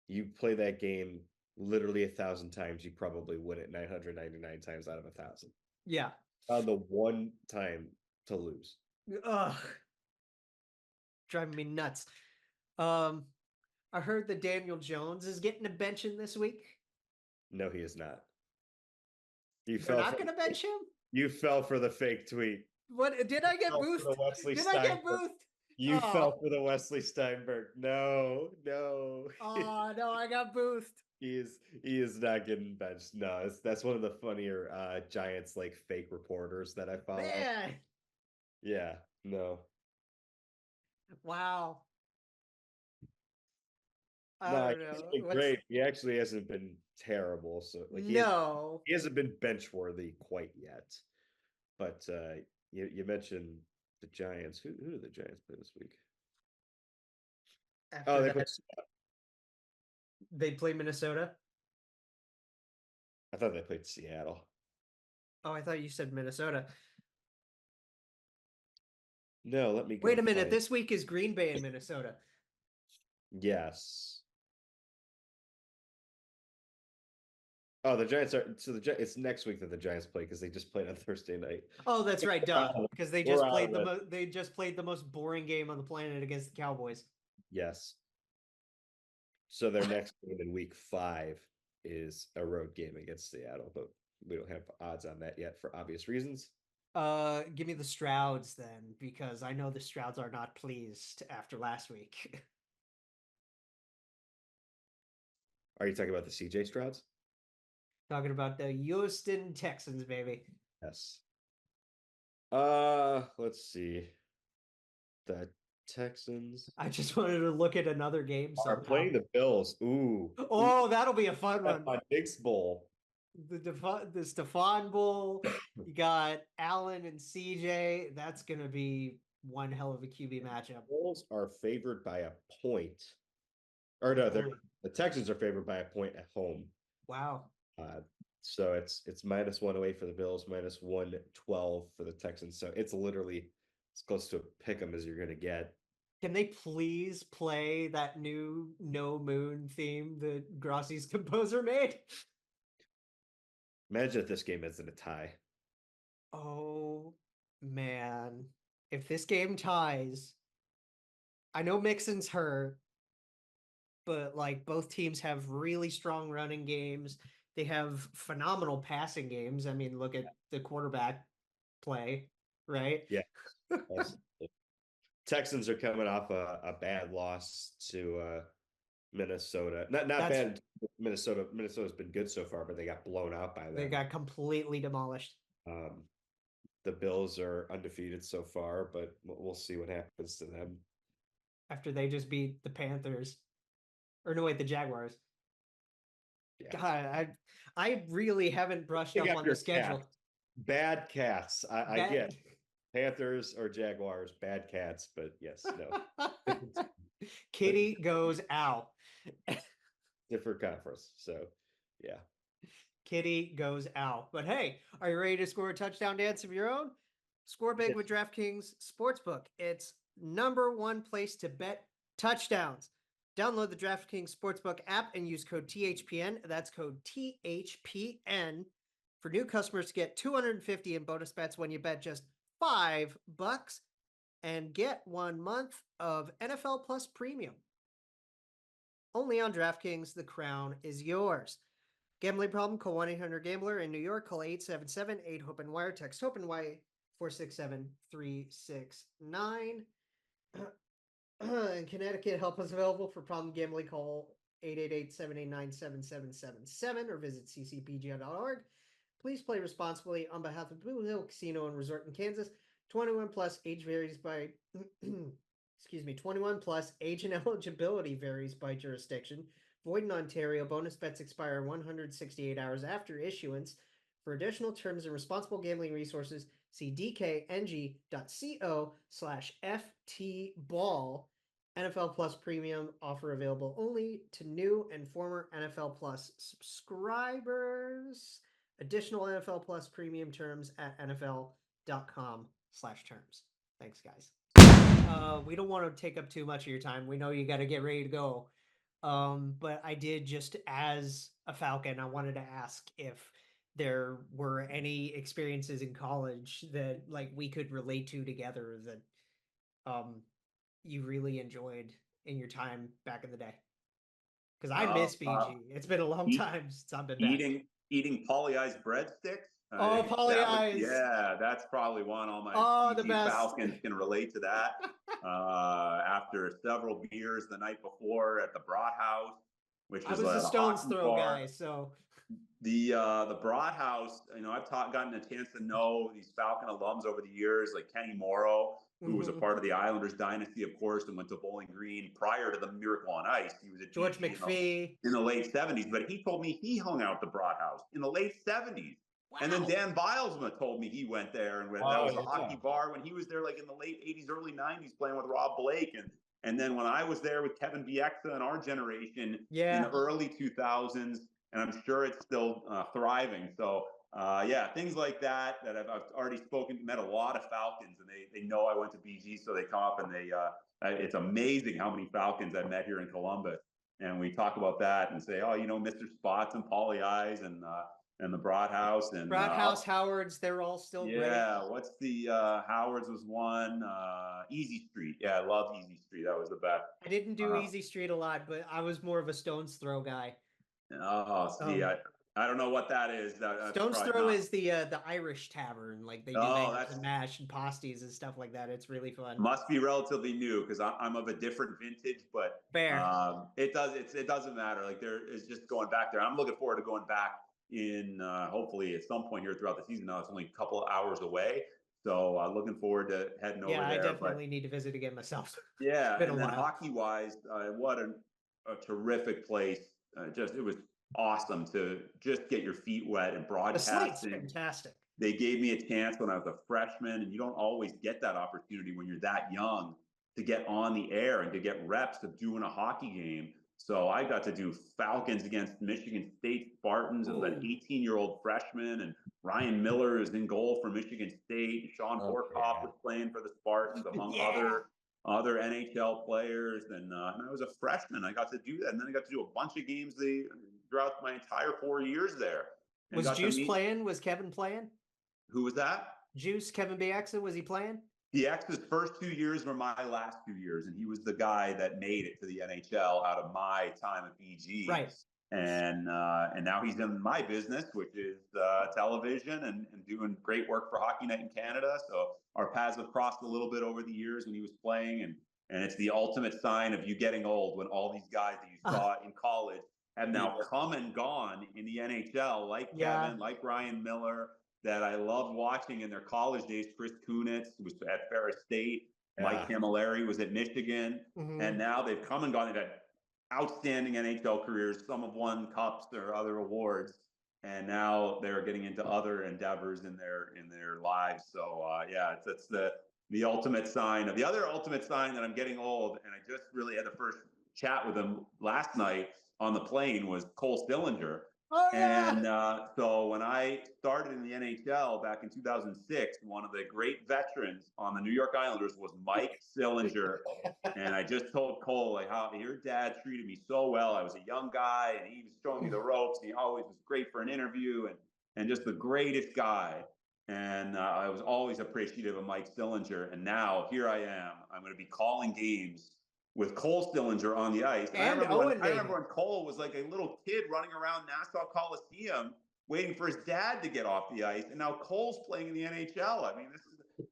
You play that game literally 1,000 times, you probably win it 999 times out of 1,000. Yeah. The one time to lose. Ugh. Driving me nuts. Um, I heard that Daniel Jones is getting a benching this week. No, he is not. You They're fell not for going to bench him? you fell for the fake tweet. What did I get Fell for the boothed? Wesley Did I get Steinberg. boothed? You Oh. fell for the Wesley Steinberg. No. Oh no, I got boothed. He is not getting benched. No, that's one of the funnier Giants like fake reporters that I follow. Man. Yeah, no. Wow. I No, don't he's know. been great. He actually hasn't been terrible. So like No. he hasn't been bench worthy quite yet. But you mentioned the Giants. Who did the Giants play this week? After Oh, they play Minnesota. I thought they played Seattle. Oh, I thought you said Minnesota. No, let me go Wait a minute. find- This week is Green Bay and Minnesota. Yes. Oh, the Giants are it's next week that the Giants play because they just played on Thursday night. Oh, that's right, duh. Because they just played they just played the most boring game on the planet against the Cowboys. Yes. So their next game in week 5 is a road game against Seattle, but we don't have odds on that yet for obvious reasons. Give me the Strouds then, because I know the Strouds are not pleased after last week. Are you talking about the CJ Strouds? Talking about the Houston Texans, baby. Yes. Let's see. The Texans I just wanted to look at another game are somehow. playing the Bills. Ooh. Oh, that'll be a fun one. On Diggs Bowl. The Stephon Bowl. You got Allen and CJ. That's gonna be one hell of a QB matchup. Bills are favored by a point. Or no, the Texans are favored by a point at home. Wow. So it's minus 108 for the Bills, minus 112 for the Texans. So it's literally as close to a pick 'em as you're gonna get. Can they please play that new No Moon theme that Grossi's composer made? Imagine if this game ends in a tie. Oh man. If this game ties, I know Mixon's hurt, but like both teams have really strong running games. They have phenomenal passing games. I mean, look at the quarterback play, right? Yeah. Texans are coming off a bad loss to Minnesota. Not bad. Minnesota. Minnesota's been good so far, but they got blown out by them. They got completely demolished. The Bills are undefeated so far, but we'll see what happens to them. After they just beat the Panthers. Or no, wait, the Jaguars. Yeah. God, I really haven't brushed up on the schedule. Bad cats. I Bad- get Panthers or Jaguars, bad cats, but yes, no. Kitty goes ow. Different conference. So yeah. Kitty goes ow. But hey, are you ready to score a touchdown dance of your own? Score big with DraftKings Sportsbook. It's #1 place to bet touchdowns. Download the DraftKings Sportsbook app and use code THPN. That's code THPN for new customers to get $250 in bonus bets when you bet just $5 and get 1 month of NFL Plus Premium. Only on DraftKings, the crown is yours. Gambling problem? Call 1-800-GAMBLER. In New York, call 877-8-HOPE-NY. Text HOPE-NY 467-369. In Connecticut, help is available for problem gambling. Call 888-789-7777 or visit ccpg.org. Please play responsibly on behalf of Blue Hill Casino and Resort in Kansas. 21 plus, age varies by 21 plus, age and eligibility varies by jurisdiction. Void in Ontario. Bonus bets expire 168 hours after issuance. For additional terms and responsible gambling resources, see dkng.co/ftball. NFL Plus Premium offer available only to new and former NFL Plus subscribers. Additional NFL Plus Premium terms at nfl.com/terms. Thanks, guys. We don't want to take up too much of your time. We know you got to get ready to go. But I did, just as a Falcon, I wanted to ask if there were any experiences in college that like we could relate to together that you really enjoyed in your time back in the day. Because I miss BG. It's been a long time since I've been back. Eating Polly-Eyes breadsticks. Oh, Polly-Eyes. Yeah, that's probably one. All my the best. Falcons can relate to that. After several beers the night before at the Brat House, which I is was a stone's throw bar. guy, so the Brat House. I've gotten a chance to know these Falcon alums over the years, like Kenny Morrow, who was a part of the Islanders dynasty, of course, and went to Bowling Green prior to the Miracle on Ice. He was at George McPhee in the late 70s, but he told me he hung out at the Brat House in the late 70s. Wow. And then Dan Bilesma told me he went there, and that was a hockey bar when he was there, like in the late 80s, early 90s, playing with Rob Blake. And then when I was there with Kevin Bieksa and our generation in the early 2000s, and I'm sure it's still thriving. So, things like that I've already met a lot of Falcons, and they know I went to BG, so they come up and it's amazing how many Falcons I met here in Columbus. And we talk about that and say, Mr. Spots and Polly-Eyes and the Brat House and Howards, they're all still great. Yeah, what's the Howards was one. Easy Street. Yeah, I love Easy Street. That was the best. I didn't do Easy Street a lot, but I was more of a stone's throw guy. Oh, see, I don't know what that is. Stone's Throw is the Irish tavern. Like they do and mash and pasties and stuff like that. It's really fun. Must be relatively new because I'm of a different vintage, but fair. It doesn't matter. Like there is just going back there. I'm looking forward to going back in hopefully at some point here throughout the season. Now it's only a couple of hours away. So looking forward to heading over there. Yeah, I definitely need to visit again myself. Yeah, and then hockey-wise, what a terrific place. It was awesome to just get your feet wet and broadcasting. The slate's fantastic. They gave me a chance when I was a freshman, and you don't always get that opportunity when you're that young to get on the air and to get reps of doing a hockey game. So I got to do Falcons against Michigan State Spartans as an 18-year-old freshman, and Ryan Miller is in goal for Michigan State. Sean Horkoff was playing for the Spartans, among other NHL players. And I was a freshman. I got to do that, and then I got to do a bunch of games throughout my entire 4 years there. Was Juice playing? Was Kevin playing? Who was that? Juice, Kevin Bieksa, was he playing? Bieksa's first 2 years were my last 2 years, and he was the guy that made it to the NHL out of my time at BG. Right. And now he's in my business, which is television and doing great work for Hockey Night in Canada. So our paths have crossed a little bit over the years when he was playing, and it's the ultimate sign of you getting old when all these guys that you saw in college have now come and gone in the NHL, like Kevin, like Ryan Miller, that I loved watching in their college days. Chris Kunitz was at Ferris State. Mike Camilleri was at Michigan. And now they've come and gone. They've had outstanding NHL careers. Some have won cups or other awards. and now they're getting into other endeavors in their lives. So yeah, it's the ultimate sign. The other ultimate sign that I'm getting old, and I just really had the first chat with him last night on the plane, was Cole Sillinger. Oh yeah. And so when I started in the NHL back in 2006, one of the great veterans on the New York Islanders was Mike Sillinger. And I just told Cole, like, how your dad treated me so well. I was a young guy, and he was showing me the ropes. And he always was great for an interview, and just the greatest guy. And I was always appreciative of Mike Sillinger. And now here I am. I'm going to be calling games with Cole Sillinger on the ice. And I remember when Cole was like a little kid running around Nassau Coliseum waiting for his dad to get off the ice. And now Cole's playing in the NHL. I mean,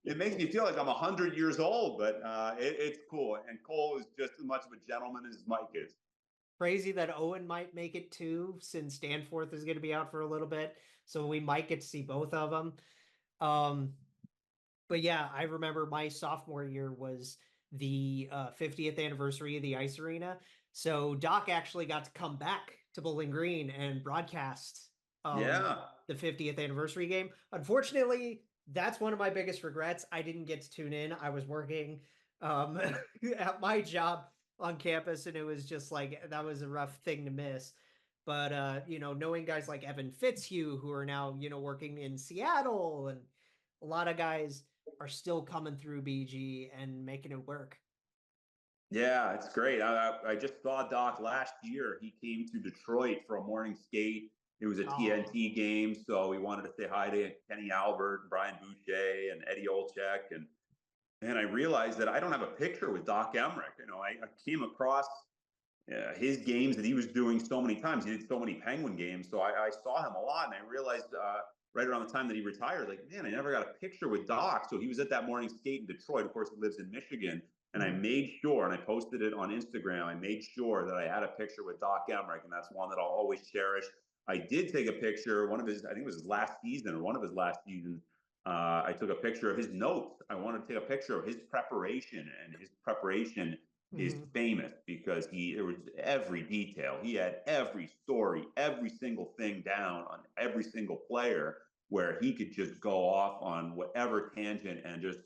it makes me feel like I'm 100 years old, but it's cool. And Cole is just as much of a gentleman as Mike is. Crazy that Owen might make it too, since Danforth is going to be out for a little bit. So we might get to see both of them. But yeah, I remember my sophomore year was the 50th anniversary of the ice arena. So Doc actually got to come back to Bowling Green and broadcast the 50th anniversary game. Unfortunately, that's one of my biggest regrets. I didn't get to tune in. I was working at my job on campus, and it was just like, that was a rough thing to miss. But, knowing guys like Evan Fitzhugh, who are now, working in Seattle, and a lot of guys are still coming through BG and making it work. Yeah, it's great. I just saw Doc last year. He came to Detroit for a morning skate. It was a TNT game, so we wanted to say hi to Kenny Albert, Brian Boucher, and Eddie Olczyk. And I realized that I don't have a picture with Doc Emmerich. I came across his games that he was doing so many times. He did so many Penguin games, so I saw him a lot, and I realized right around the time that he retired, like, man, I never got a picture with Doc. So he was at that morning skate in Detroit. Of course, he lives in Michigan. And I made sure, and I posted it on Instagram, I made sure that I had a picture with Doc Emmerich, and that's one that I'll always cherish. I did take a picture, I think it was his last season, or one of his last seasons. I took a picture of his notes. I wanted to take a picture of his preparation, and his preparation is famous because there was every detail. He had every story, every single thing down on every single player, where he could just go off on whatever tangent and just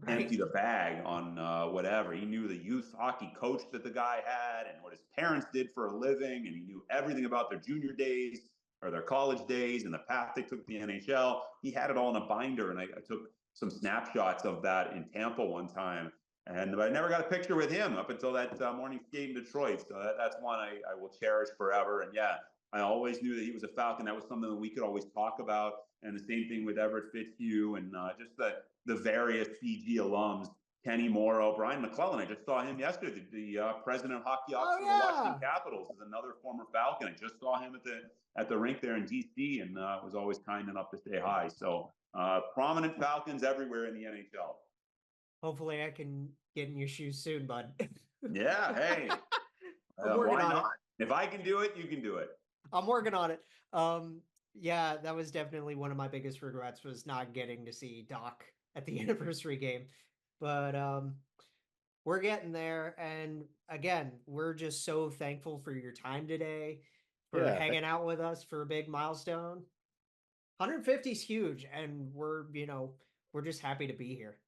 empty the bag on whatever. He knew the youth hockey coach that the guy had and what his parents did for a living, and he knew everything about their junior days or their college days and the path they took to the NHL. He had it all in a binder, and I took some snapshots of that in Tampa one time. And I never got a picture with him up until that morning skate in Detroit. So that's one I will cherish forever. And yeah, I always knew that he was a Falcon. That was something that we could always talk about. And the same thing with Everett Fitzhugh, and just the various BG alums, Kenny Morrow, Brian McClellan. I just saw him yesterday. The president of hockey ops for the Washington Capitals is another former Falcon. I just saw him at the rink there in DC, and was always kind enough to say hi. So prominent Falcons everywhere in the NHL. Hopefully I can get in your shoes soon, bud. Yeah, hey. I'm working on it. If I can do it, you can do it. I'm working on it. Yeah, that was definitely one of my biggest regrets, was not getting to see Doc at the anniversary game. But we're getting there. And again, we're just so thankful for your time today, for hanging out with us for a big milestone. 150 is huge, and we're just happy to be here.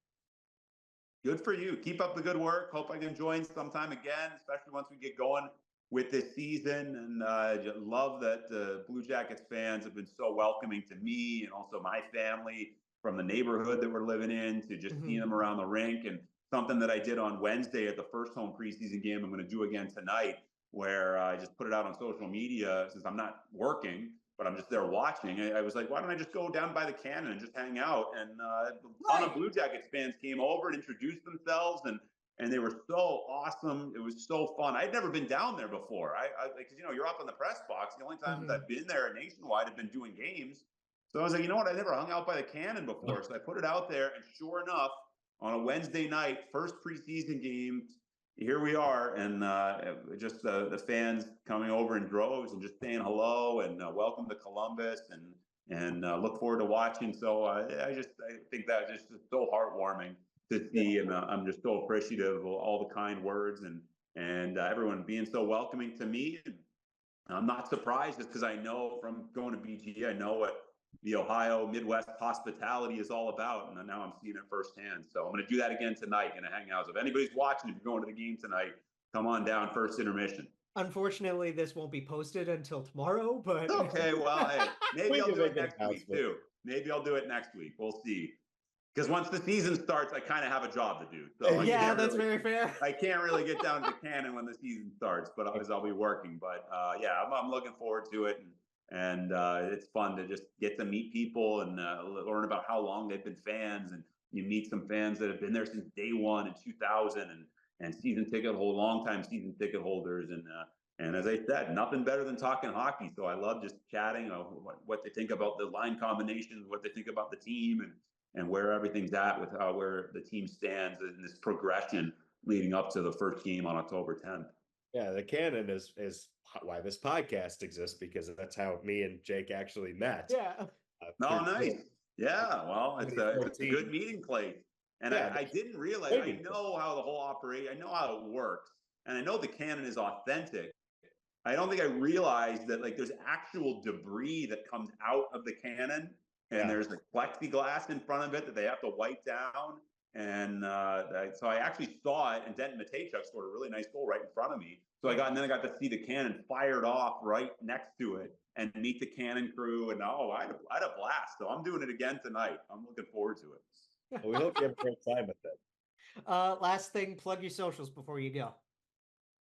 Good for you. Keep up the good work. Hope I can join sometime again, especially once we get going with this season. And I love that the Blue Jackets fans have been so welcoming to me and also my family, from the neighborhood that we're living in to just seeing them around the rink. And something that I did on Wednesday at the first home preseason game, I'm going to do again tonight, where I just put it out on social media, since I'm not working, but I'm just there watching. I was like, why don't I just go down by the cannon and just hang out? And a ton of Blue Jackets fans came over and introduced themselves, and they were so awesome. It was so fun. I'd never been down there before. Because you're up in the press box. The only times I've been there nationwide have been doing games. So I was like, you know what? I never hung out by the cannon before. So I put it out there, and sure enough, on a Wednesday night, first preseason game, here we are, and just the fans coming over in droves and just saying hello and welcome to Columbus, and look forward to watching. So I think that is just so heartwarming to see, and I'm just so appreciative of all the kind words and everyone being so welcoming to me. I'm not surprised just because I know from going to BG, I know what the Ohio Midwest hospitality is all about. And now I'm seeing it firsthand. So I'm going to do that again tonight. Going to hang out. So if anybody's watching, if you're going to the game tonight, come on down, first intermission. Unfortunately, this won't be posted until tomorrow, but okay. Well, hey, maybe We I'll can do it make an next week too. Maybe I'll do it next week. We'll see. Because once the season starts, I kind of have a job to do. So yeah, that's very fair. I can't really get down to the cannon when the season starts, but I'll be working. But yeah, I'm looking forward to it, and it's fun to just get to meet people and learn about how long they've been fans, and you meet some fans that have been there since day one in 2000, and season ticket holder, long-time season ticket holders, and as I said, nothing better than talking hockey. So I love just chatting what they think about the line combinations, what they think about the team, and where everything's at with where the team stands in this progression leading up to the first game on October 10th. Yeah, the canon is why this podcast exists, because that's how me and Jake actually met. Yeah. Oh, nice. Yeah, well, it's a good meeting place. And yeah, I didn't realize, I know how the whole operation, I know how it works, and I know the canon is authentic. I don't think I realized that like there's actual debris that comes out of the cannon, and there's like plexiglass in front of it that they have to wipe down. And so I actually saw it, and Denton Matejchuk scored a really nice goal right in front of me. So then I got to see the cannon fired off right next to it and meet the cannon crew. And I had a blast. So I'm doing it again tonight. I'm looking forward to it. Well, we hope you have a great time with it. Last thing, plug your socials before you go.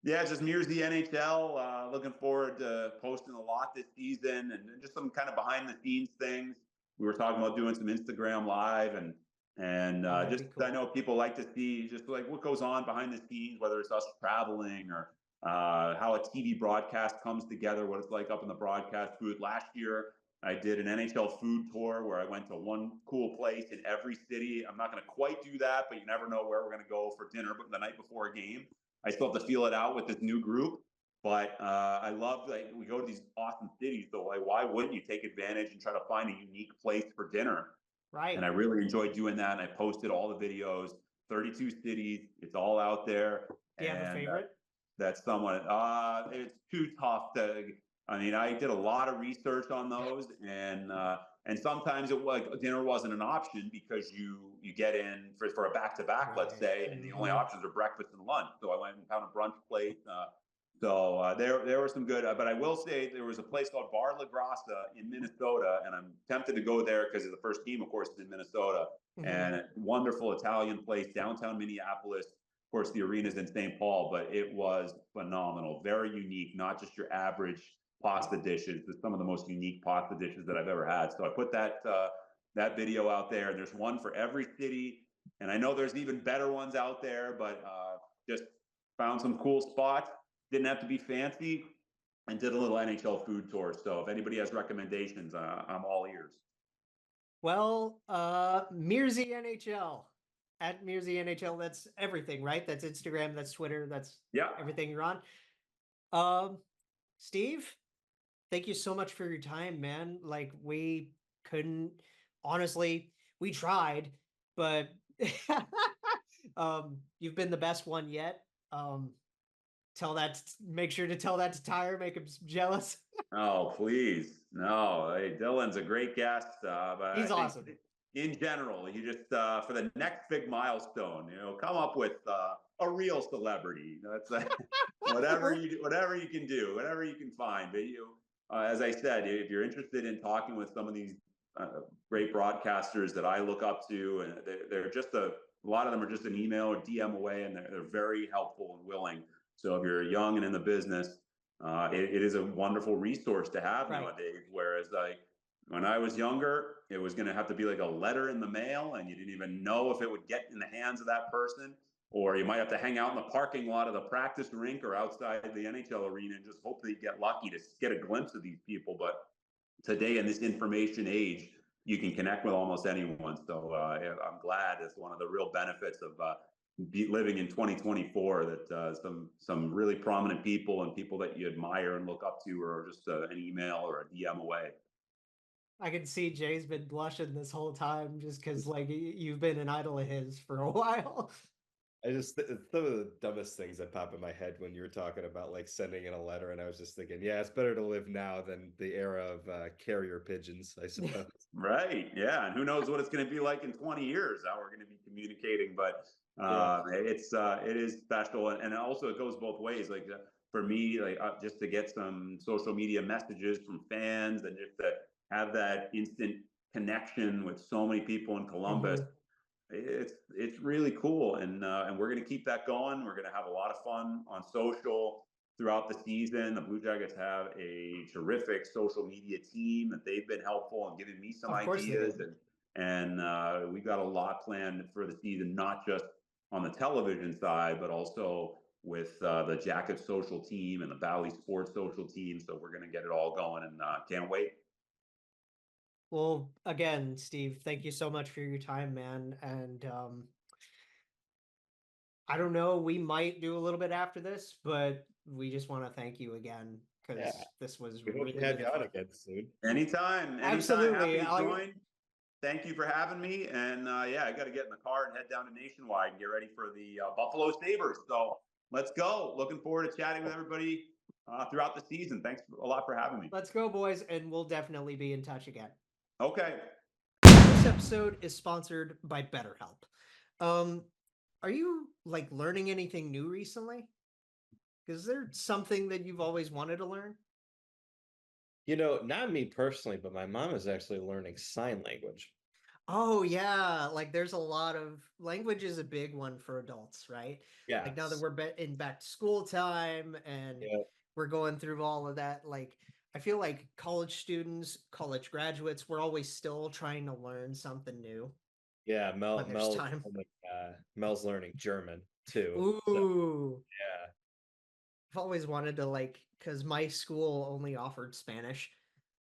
Yeah, just Mearsy NHL. Looking forward to posting a lot this season, and just some kind of behind the scenes things. We were talking about doing some Instagram live, and just cool. I know people like to see just like what goes on behind the scenes, whether it's us traveling or how a TV broadcast comes together, what it's like up in the broadcast booth. Last year, I did an NHL food tour where I went to one cool place in every city. I'm not going to quite do that, but you never know where we're going to go for dinner. But the night before a game, I still have to feel it out with this new group. But I love that we go to these awesome cities. So like, why wouldn't you take advantage and try to find a unique place for dinner? Right. And I really enjoyed doing that. And I posted all the videos, 32 cities. It's all out there. Do you have a favorite? That's somewhat, it's too tough to, I mean, I did a lot of research on those, and sometimes dinner wasn't an option because you get in for a back-to-back, right, let's say, and the only options are breakfast and lunch. So I went and found a brunch place. So there were some good, but I will say there was a place called Bar La Grassa in Minnesota, and I'm tempted to go there because the first game, of course, is in Minnesota, and a wonderful Italian place, downtown Minneapolis. Of course, the arena's in St. Paul, but it was phenomenal, very unique, not just your average pasta dishes, but some of the most unique pasta dishes that I've ever had. So I put that video out there, and there's one for every city, and I know there's even better ones out there, but just found some cool spots. Didn't have to be fancy, and did a little NHL food tour. So if anybody has recommendations, I'm all ears. Well, Mearsy NHL. At Mearsy NHL, that's everything, right? That's Instagram, that's Twitter, that's everything you're on. Steve, thank you so much for your time, man. Like, we couldn't, honestly, we tried, but you've been the best one yet. Make sure to tell that to Tyre, make him jealous. Oh, please. No, hey, Dylan's a great guest. But he's awesome. In general, you just for the next big milestone, come up with a real celebrity. That's whatever you can do, whatever you can find. But as I said, if you're interested in talking with some of these great broadcasters that I look up to, and they're just a lot of them are just an email or DM away, and they're very helpful and willing. So if you're young and in the business, it is a wonderful resource to have nowadays. Whereas when I was younger, it was going to have to be like a letter in the mail, and you didn't even know if it would get in the hands of that person, or you might have to hang out in the parking lot of the practice rink or outside the NHL arena and just hope that you get lucky to get a glimpse of these people. But today in this information age, you can connect with almost anyone. So I'm glad it's one of the real benefits of living in 2024 that some really prominent people and people that you admire and look up to are just an email or a DM away. I can see Jay's been blushing this whole time just because like you've been an idol of his for a while. it's some of the dumbest things that pop in my head when you were talking about like sending in a letter, and I was just thinking, yeah, it's better to live now than the era of carrier pigeons, I suppose. Right. Yeah. And who knows what it's going to be like in 20 years, how we're going to be communicating. But Yeah. it is special. And also it goes both ways. Like for me, like just to get some social media messages from fans and just to have that instant connection with so many people in Columbus. Mhm. It's really cool, and we're going to keep that going. We're going to have a lot of fun on social throughout the season. The Blue Jackets have a terrific social media team that they've been helpful in giving me some Of course they do. ideas, and we got a lot planned for the season, not just on the television side, but also with the Jackets social team and the Valley Sports social team. So we're going to get it all going, and can't wait. Well, again, Steve, thank you so much for your time, man. And I don't know, we might do a little bit after this, but we just want to thank you again Yeah. because this was We hope really, to have really you on fun. again soon. Anytime, Absolutely. happy to join. Thank you for having me. And yeah, I got to get in the car and head down to Nationwide and get ready for the Buffalo Sabres. So let's go. Looking forward to chatting with everybody throughout the season. Thanks a lot for having me. Let's go, boys, and we'll definitely be in touch again. Okay. This episode is sponsored by BetterHelp. Are you like learning anything new recently? Is there something that you've always wanted to learn? Not me personally, but my mom is actually learning sign language. Oh yeah, like there's a lot of language is a big one for adults, right? Yeah. Like now that we're in back to school time and Yeah. we're going through all of that, like I feel like college students, college graduates, we're always still trying to learn something new Yeah, when there's time. Mel's learning German too. So Ooh, yeah. I've always wanted to like because my school only offered Spanish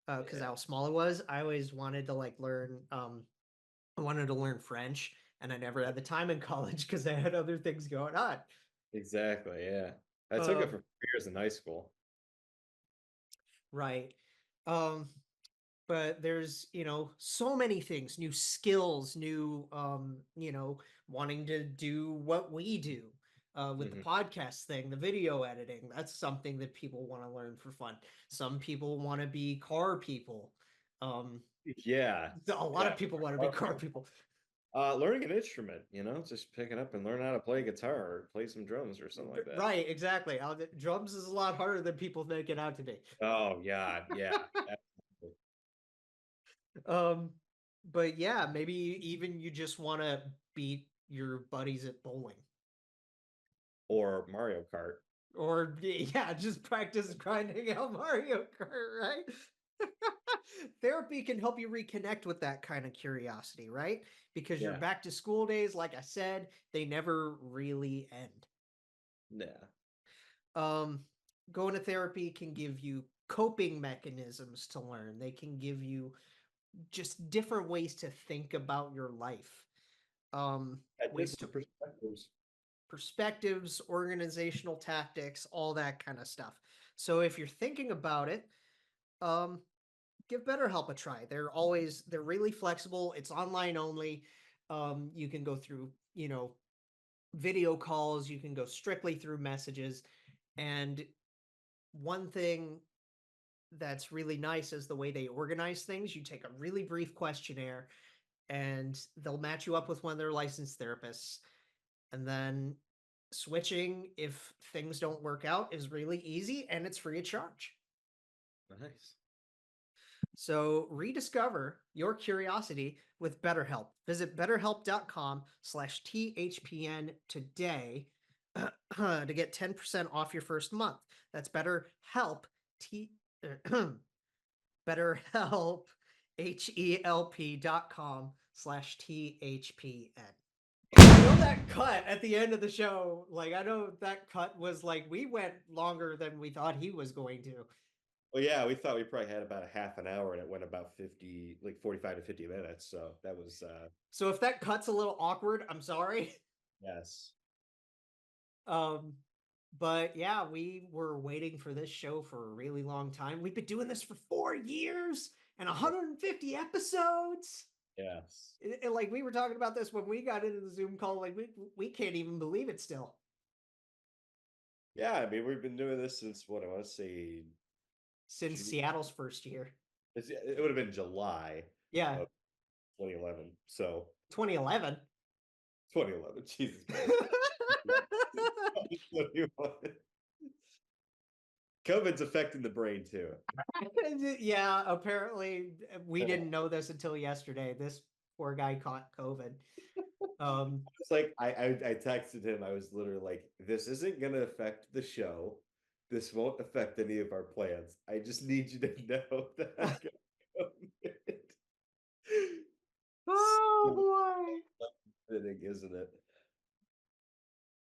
because Yeah. how small it was. I always wanted to like learn I wanted to learn French, and I never had the time in college because I had other things going on. Exactly. Yeah. I took it Um, for 4 years in high school. right. Um, but there's, so many things, new skills, new, wanting to do what we do with the Mhm. podcast thing, the video editing. That's something that people want to learn for fun. Some people want to be car people. Um, Yeah. a lot Yeah. of people want to be car people. Learning an instrument, just pick it up and learn how to play guitar or play some drums or something like that. Right, exactly. Drums is a lot harder than people make it out to be. Oh yeah, yeah. Absolutely. Um, but yeah, maybe even you just want to beat your buddies at bowling. Or Mario Kart. Or yeah, just practice grinding out Mario Kart, right? Therapy can help you reconnect with that kind of curiosity, right? Because your Yeah. back to school days, like I said, they never really end. Yeah. Going to therapy can give you coping mechanisms to learn. They can give you just different ways to think about your life. Ways to Different perspectives, organizational tactics, all that kind of stuff. So if you're thinking about it, give BetterHelp a try. They're really flexible. It's online only. You can go through, video calls, you can go strictly through messages. And one thing that's really nice is the way they organize things. You take a really brief questionnaire and they'll match you up with one of their licensed therapists. And then switching, if things don't work out, is really easy and it's free of charge. Nice. So rediscover your curiosity with BetterHelp. Visit betterhelp.com/THPN today to get 10% off your first month. That's BetterHelp, BetterHelp, HELP.com/THPN. I know that cut at the end of the show, like I know that cut was like we went longer than we thought he was going to. Well, yeah, we thought we probably had about a half an hour and it went about 45 to 50 minutes. So that was So if that cut's a little awkward, I'm sorry. yes. But yeah, we were waiting for this show for a really long time. We've been doing this for 4 years and 150 episodes. Yes. Like we were talking about this when we got into the Zoom call. Like we can't even believe it still. Yeah, I mean, we've been doing this since what I want to say Since June. Seattle's first year. It would have been July Yeah. of 2011. So 2011. 2011. Jesus Christ. 2021. COVID's affecting the brain too. Yeah, apparently we didn't know this until yesterday. This poor guy caught COVID. It's like I texted him. I was literally like, "This isn't going to affect the show. This won't affect any of our plans. I just need you to know that I got COVID." Oh boy. Fitting, isn't it?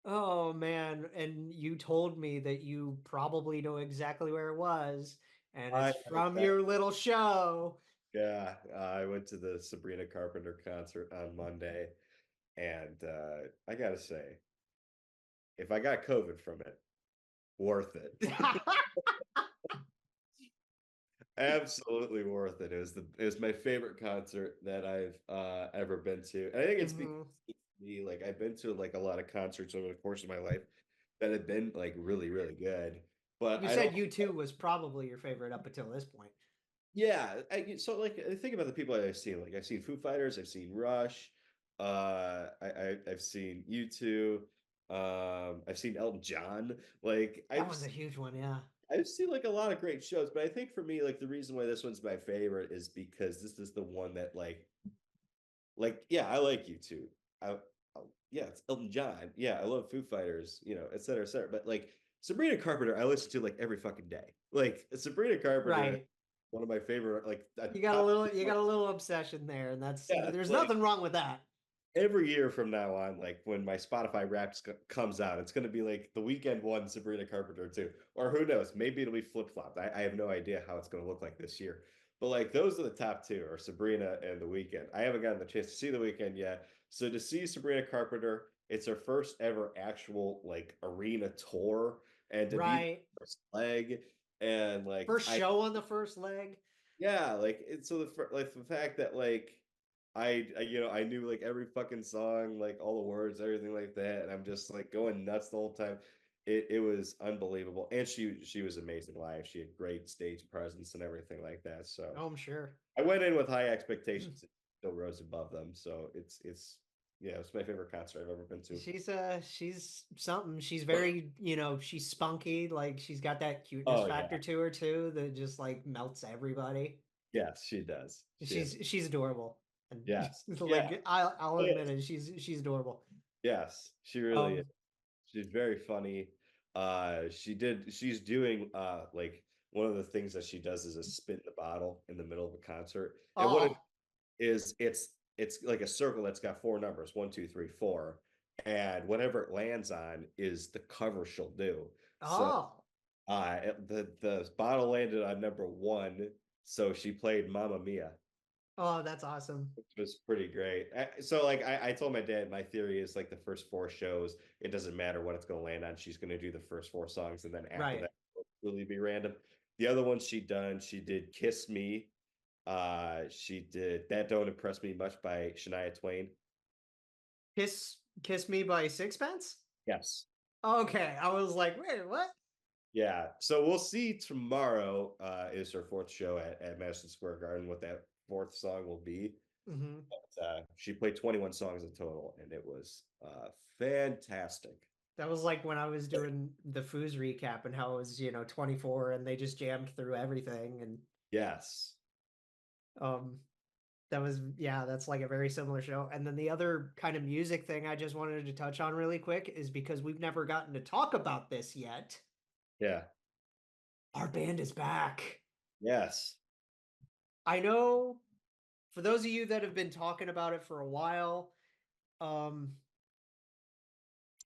Oh man, and you told me that you probably know exactly where it was, and it's from your little show. Yeah, I went to the Sabrina Carpenter concert on Monday, and I gotta say, if I got COVID from it, worth it. Absolutely worth it. It was my favorite concert that I've ever been to. And I think it's because me, like I've been to like a lot of concerts over the course of my life that have been like really, really good. But You said U2 was probably your favorite up until this point. Yeah, so like I think about the people I've seen. Like I've seen Foo Fighters, I've seen Rush, I've seen U2, I've seen Elton John. Like that was a huge one, yeah. I've seen like a lot of great shows, but I think for me, like the reason why this one's my favorite is because this is the one that like yeah, I like U2. Yeah, it's Elton John. Yeah, I love Foo Fighters, you know, et cetera, et cetera. But like Sabrina Carpenter, I listen to like every fucking day. Like Sabrina Carpenter. Right. One of my favorite, like you got a little obsession there, and that's there's like, nothing wrong with that. Every year from now on, like when my Spotify Wrapped comes out, it's going to be like the Weekend one, Sabrina Carpenter 2, or who knows, maybe it'll be flip flopped. I have no idea how it's going to look like this year, but like those are the top two, are Sabrina and the Weekend. I haven't gotten the chance to see the Weekend yet, so to see Sabrina Carpenter, it's her first ever actual like arena tour, and to be the first leg. And like first show on the first leg. Yeah, like it's so the fact that like I you know I knew like every fucking song, like all the words, everything like that, and I'm just like going nuts the whole time. It was unbelievable, and she was amazing live. She had great stage presence and everything like that. So I'm sure I went in with high expectations. It still rose above them. So it's yeah, it's my favorite concert I've ever been to. She's something. She's very, she's spunky. Like she's got that cuteness factor to her too that just like melts everybody. Yes, she does. She's adorable. And yes, like I'll admit it. She's adorable. Yes, she really is. She's very funny. She's doing like one of the things that she does is a spin the bottle in the middle of a concert. And what it is, it's like a circle that's got four numbers, 1, 2, 3, 4. And whatever it lands on is the cover she'll do. So the bottle landed on number 1, so she played Mamma Mia. Oh, that's awesome. Which was pretty great. So like I told my dad, my theory is like the first 4 shows, it doesn't matter what it's going to land on. She's going to do the first 4 songs, and then after that, it'll really be random. The other ones she did Kiss Me. She did That Don't Impress Me Much by Shania Twain. Kiss Me by Sixpence? Yes. Okay. I was like, wait, what? Yeah. So we'll see tomorrow is her 4th show at Madison Square Garden, what that 4th song will be. But, she played 21 songs in total, and it was fantastic. That was like when I was doing the Foos recap and how it was, 24 and they just jammed through everything. And yes. That's like a very similar show. And then the other kind of music thing I just wanted to touch on really quick is because we've never gotten to talk about this yet. Yeah. Our band is back. Yes. I know for those of you that have been talking about it for a while,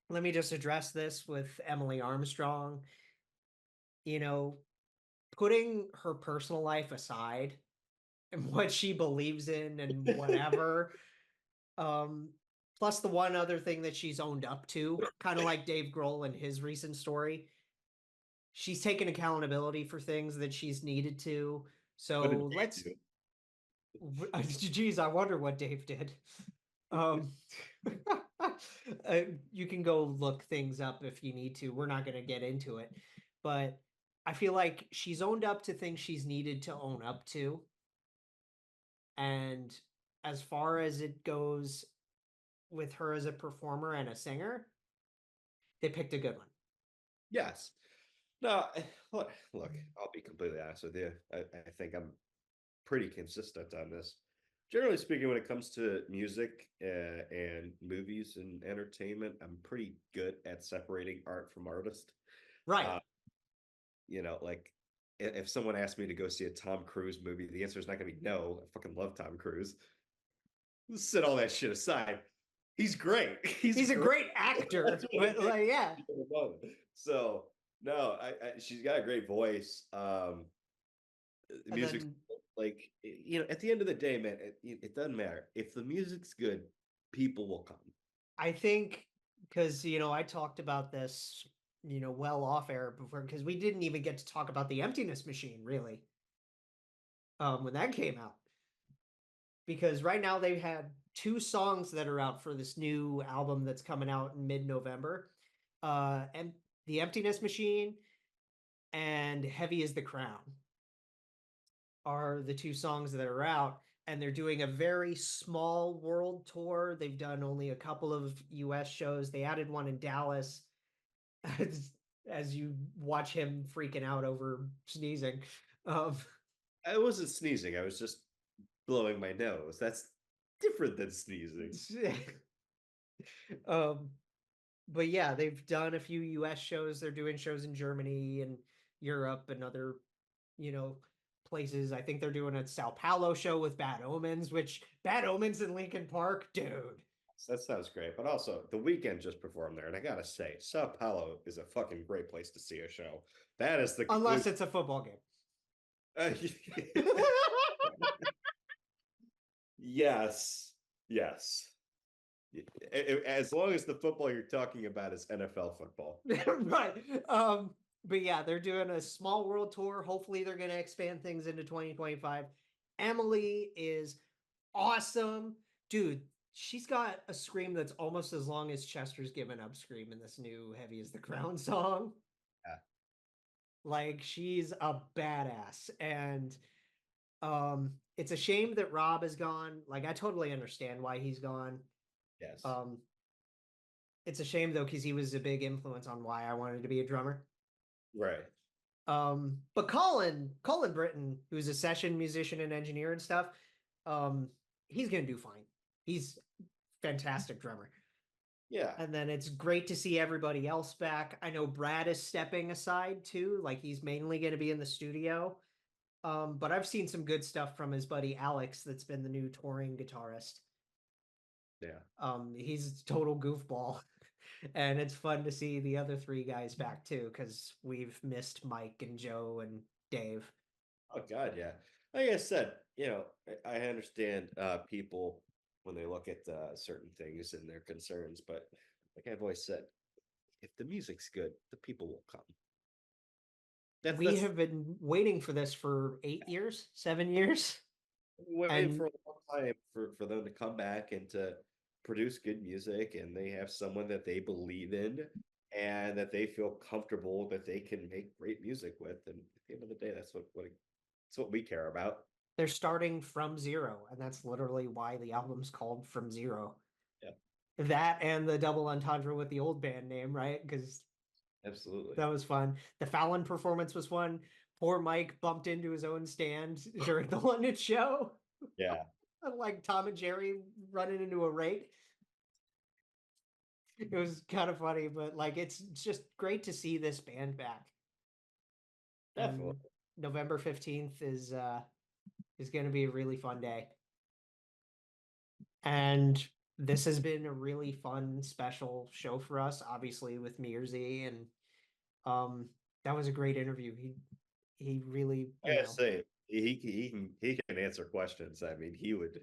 let me just address this with Emily Armstrong. Putting her personal life aside and what she believes in and whatever, plus the one other thing that she's owned up to, kind of like Dave Grohl in his recent story, she's taken accountability for things that she's needed to. So Geez, I wonder what Dave did. Um, you can go look things up if you need to. We're not going to get into it, but I feel like she's owned up to things she's needed to own up to. And as far as it goes with her as a performer and a singer, they picked a good one. Yes. No, look, I'll be completely honest with you. I think I'm pretty consistent on this. Generally speaking, when it comes to music and movies and entertainment, I'm pretty good at separating art from artist. Right. Like if someone asked me to go see a Tom Cruise movie, the answer is not going to be no. I fucking love Tom Cruise. Set all that shit aside. He's great. He's a great actor, but like, yeah. So no, she's got a great voice. Music, like, at the end of the day, man, it doesn't matter if the music's good, people will come. I think because I talked about this well off air before, because we didn't even get to talk about the Emptiness Machine really when that came out, because right now they've had 2 songs that are out for this new album that's coming out in mid-November, and the Emptiness Machine and Heavy is the Crown are the 2 songs that are out, and they're doing a very small world tour. They've done only a couple of US shows. They added one in Dallas as you watch him freaking out over sneezing. I wasn't sneezing. I was just blowing my nose. That's different than sneezing. But yeah, they've done a few US shows. They're doing shows in Germany and Europe and other, places. I think they're doing a Sao Paulo show with Bad Omens, which Bad Omens in Linkin Park, dude. That sounds great. But also, The Weeknd just performed there, and I gotta say, Sao Paulo is a fucking great place to see a show. That is the unless it's a football game. Yes. As long as the football you're talking about is NFL football. Right. But yeah, they're doing a small world tour. Hopefully they're going to expand things into 2025. Emily is awesome. Dude, she's got a scream that's almost as long as Chester's Given Up scream in this new Heavy is the Crown song. Yeah. Like, she's a badass. And it's a shame that Rob is gone. Like, I totally understand why he's gone. Yes. It's a shame though, because he was a big influence on why I wanted to be a drummer. Right. But Colin Britton, who's a session musician and engineer and stuff, he's gonna do fine. He's fantastic drummer. Yeah. And then it's great to see everybody else back. I know Brad is stepping aside too. Like, he's mainly going to be in the studio. But I've seen some good stuff from his buddy Alex, that's been the new touring guitarist. Yeah. He's a total goofball. And it's fun to see the other 3 guys back too, because we've missed Mike and Joe and Dave. Oh God, yeah. Like I said, I understand people when they look at certain things and their concerns, but like I've always said, if the music's good, the people will come. We have been waiting for this for 8 years, 7 years. Waiting for a long time for them to come back and to produce good music, and they have someone that they believe in and that they feel comfortable that they can make great music with. And at the end of the day, that's what we care about. They're starting from zero, and that's literally why the album's called From Zero. Yeah. That and the double entendre with the old band name, right? Because absolutely, that was fun. The Fallon performance was fun. Poor Mike bumped into his own stand during the London show. Yeah. Like Tom and Jerry running into a rake. It was kind of funny, but like it's just great to see this band back. Definitely. November 15th is going to be a really fun day. And this has been a really fun special show for us, obviously with Mearsy, and that was a great interview. He really say he can answer questions. I mean, he would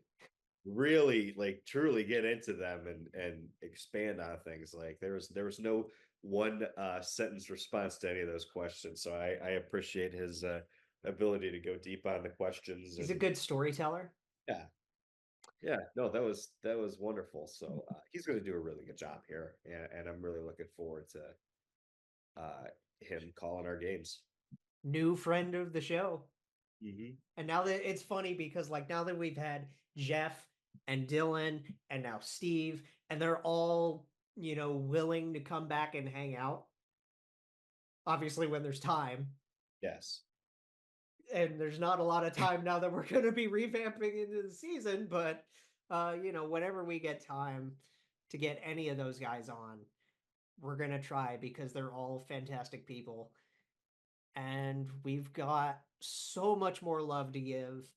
really truly get into them and expand on things. Like there was no one sentence response to any of those questions. So I appreciate his ability to go deep on the questions. He's a good storyteller. Yeah, no, that was wonderful. So he's going to do a really good job here, and I'm really looking forward to him calling our games. New friend of the show. Mm-hmm. And now that it's funny because like now that we've had Jeff and Dylan and now Steve, and they're all, you know, willing to come back and hang out. Obviously, when there's time. Yes. And there's not a lot of time now that we're going to be revamping into the season, but you know, whenever we get time to get any of those guys on, we're going to try because they're all fantastic people. And we've got so much more love to give.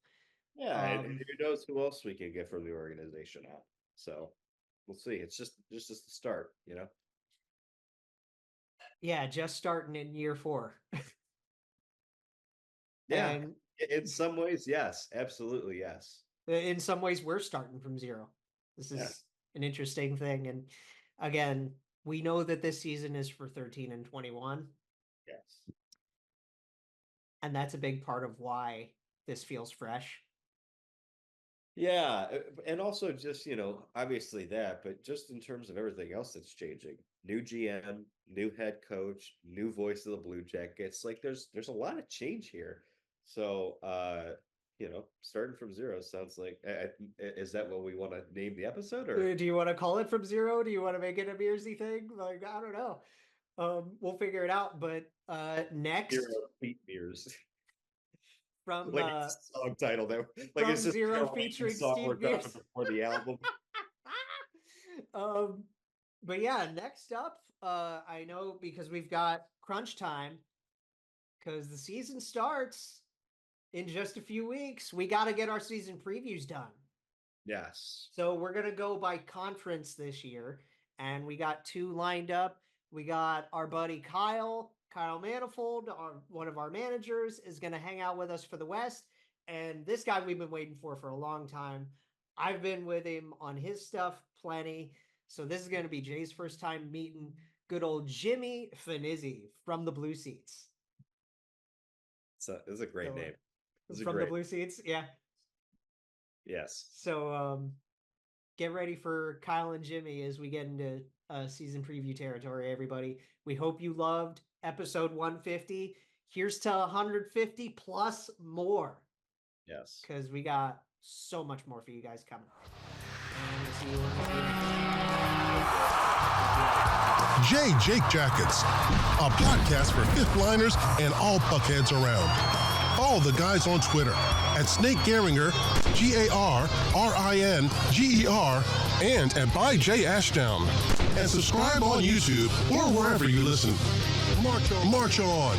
Yeah, and who knows who else we can get from the organization out. So we'll see. It's just the start, you know? Yeah, just starting in year 4. Yeah, and in some ways, yes, absolutely, yes. In some ways, we're starting from zero. This is an interesting thing. And again, we know that this season is for 13 and 21. Yes. And that's a big part of why this feels fresh. Yeah, and also just, you know, obviously that, but just in terms of everything else that's changing. New GM, new head coach, new voice of the Blue Jackets. Like there's a lot of change here. So, you know, starting from zero sounds like, is that what we want to name the episode? Or do you want to call it from zero? Do you want to make it a Mearsy thing? Like, I don't know. We'll figure it out. But next, Zero Feet Mears. From like a song title that like it's just Zero featuring Steve Mears before the album. But yeah, next up, I know because we've got crunch time because the season starts in just a few weeks. We got to get our season previews done. Yes. So we're going to go by conference this year, and we got 2 lined up. We got our buddy Kyle Manifold, one of our managers, is going to hang out with us for the West. And this guy we've been waiting for a long time. I've been with him on his stuff plenty. So this is going to be Jay's first time meeting good old Jimmy Finizzi from the Blue Seats. It's a great name. From the Blue Seats, yeah. Yes. So get ready for Kyle and Jimmy as we get into season preview territory, everybody. We hope you loved episode 150. Here's to 150 plus more. Yes. Because we got so much more for you guys coming. And we'll see you Jake Jackets, a podcast for fifth liners and all puckheads around. Follow the guys on Twitter at Snake Gehringer, GARRINGER, and at by J Ashdown. And subscribe on YouTube or wherever you listen. March on.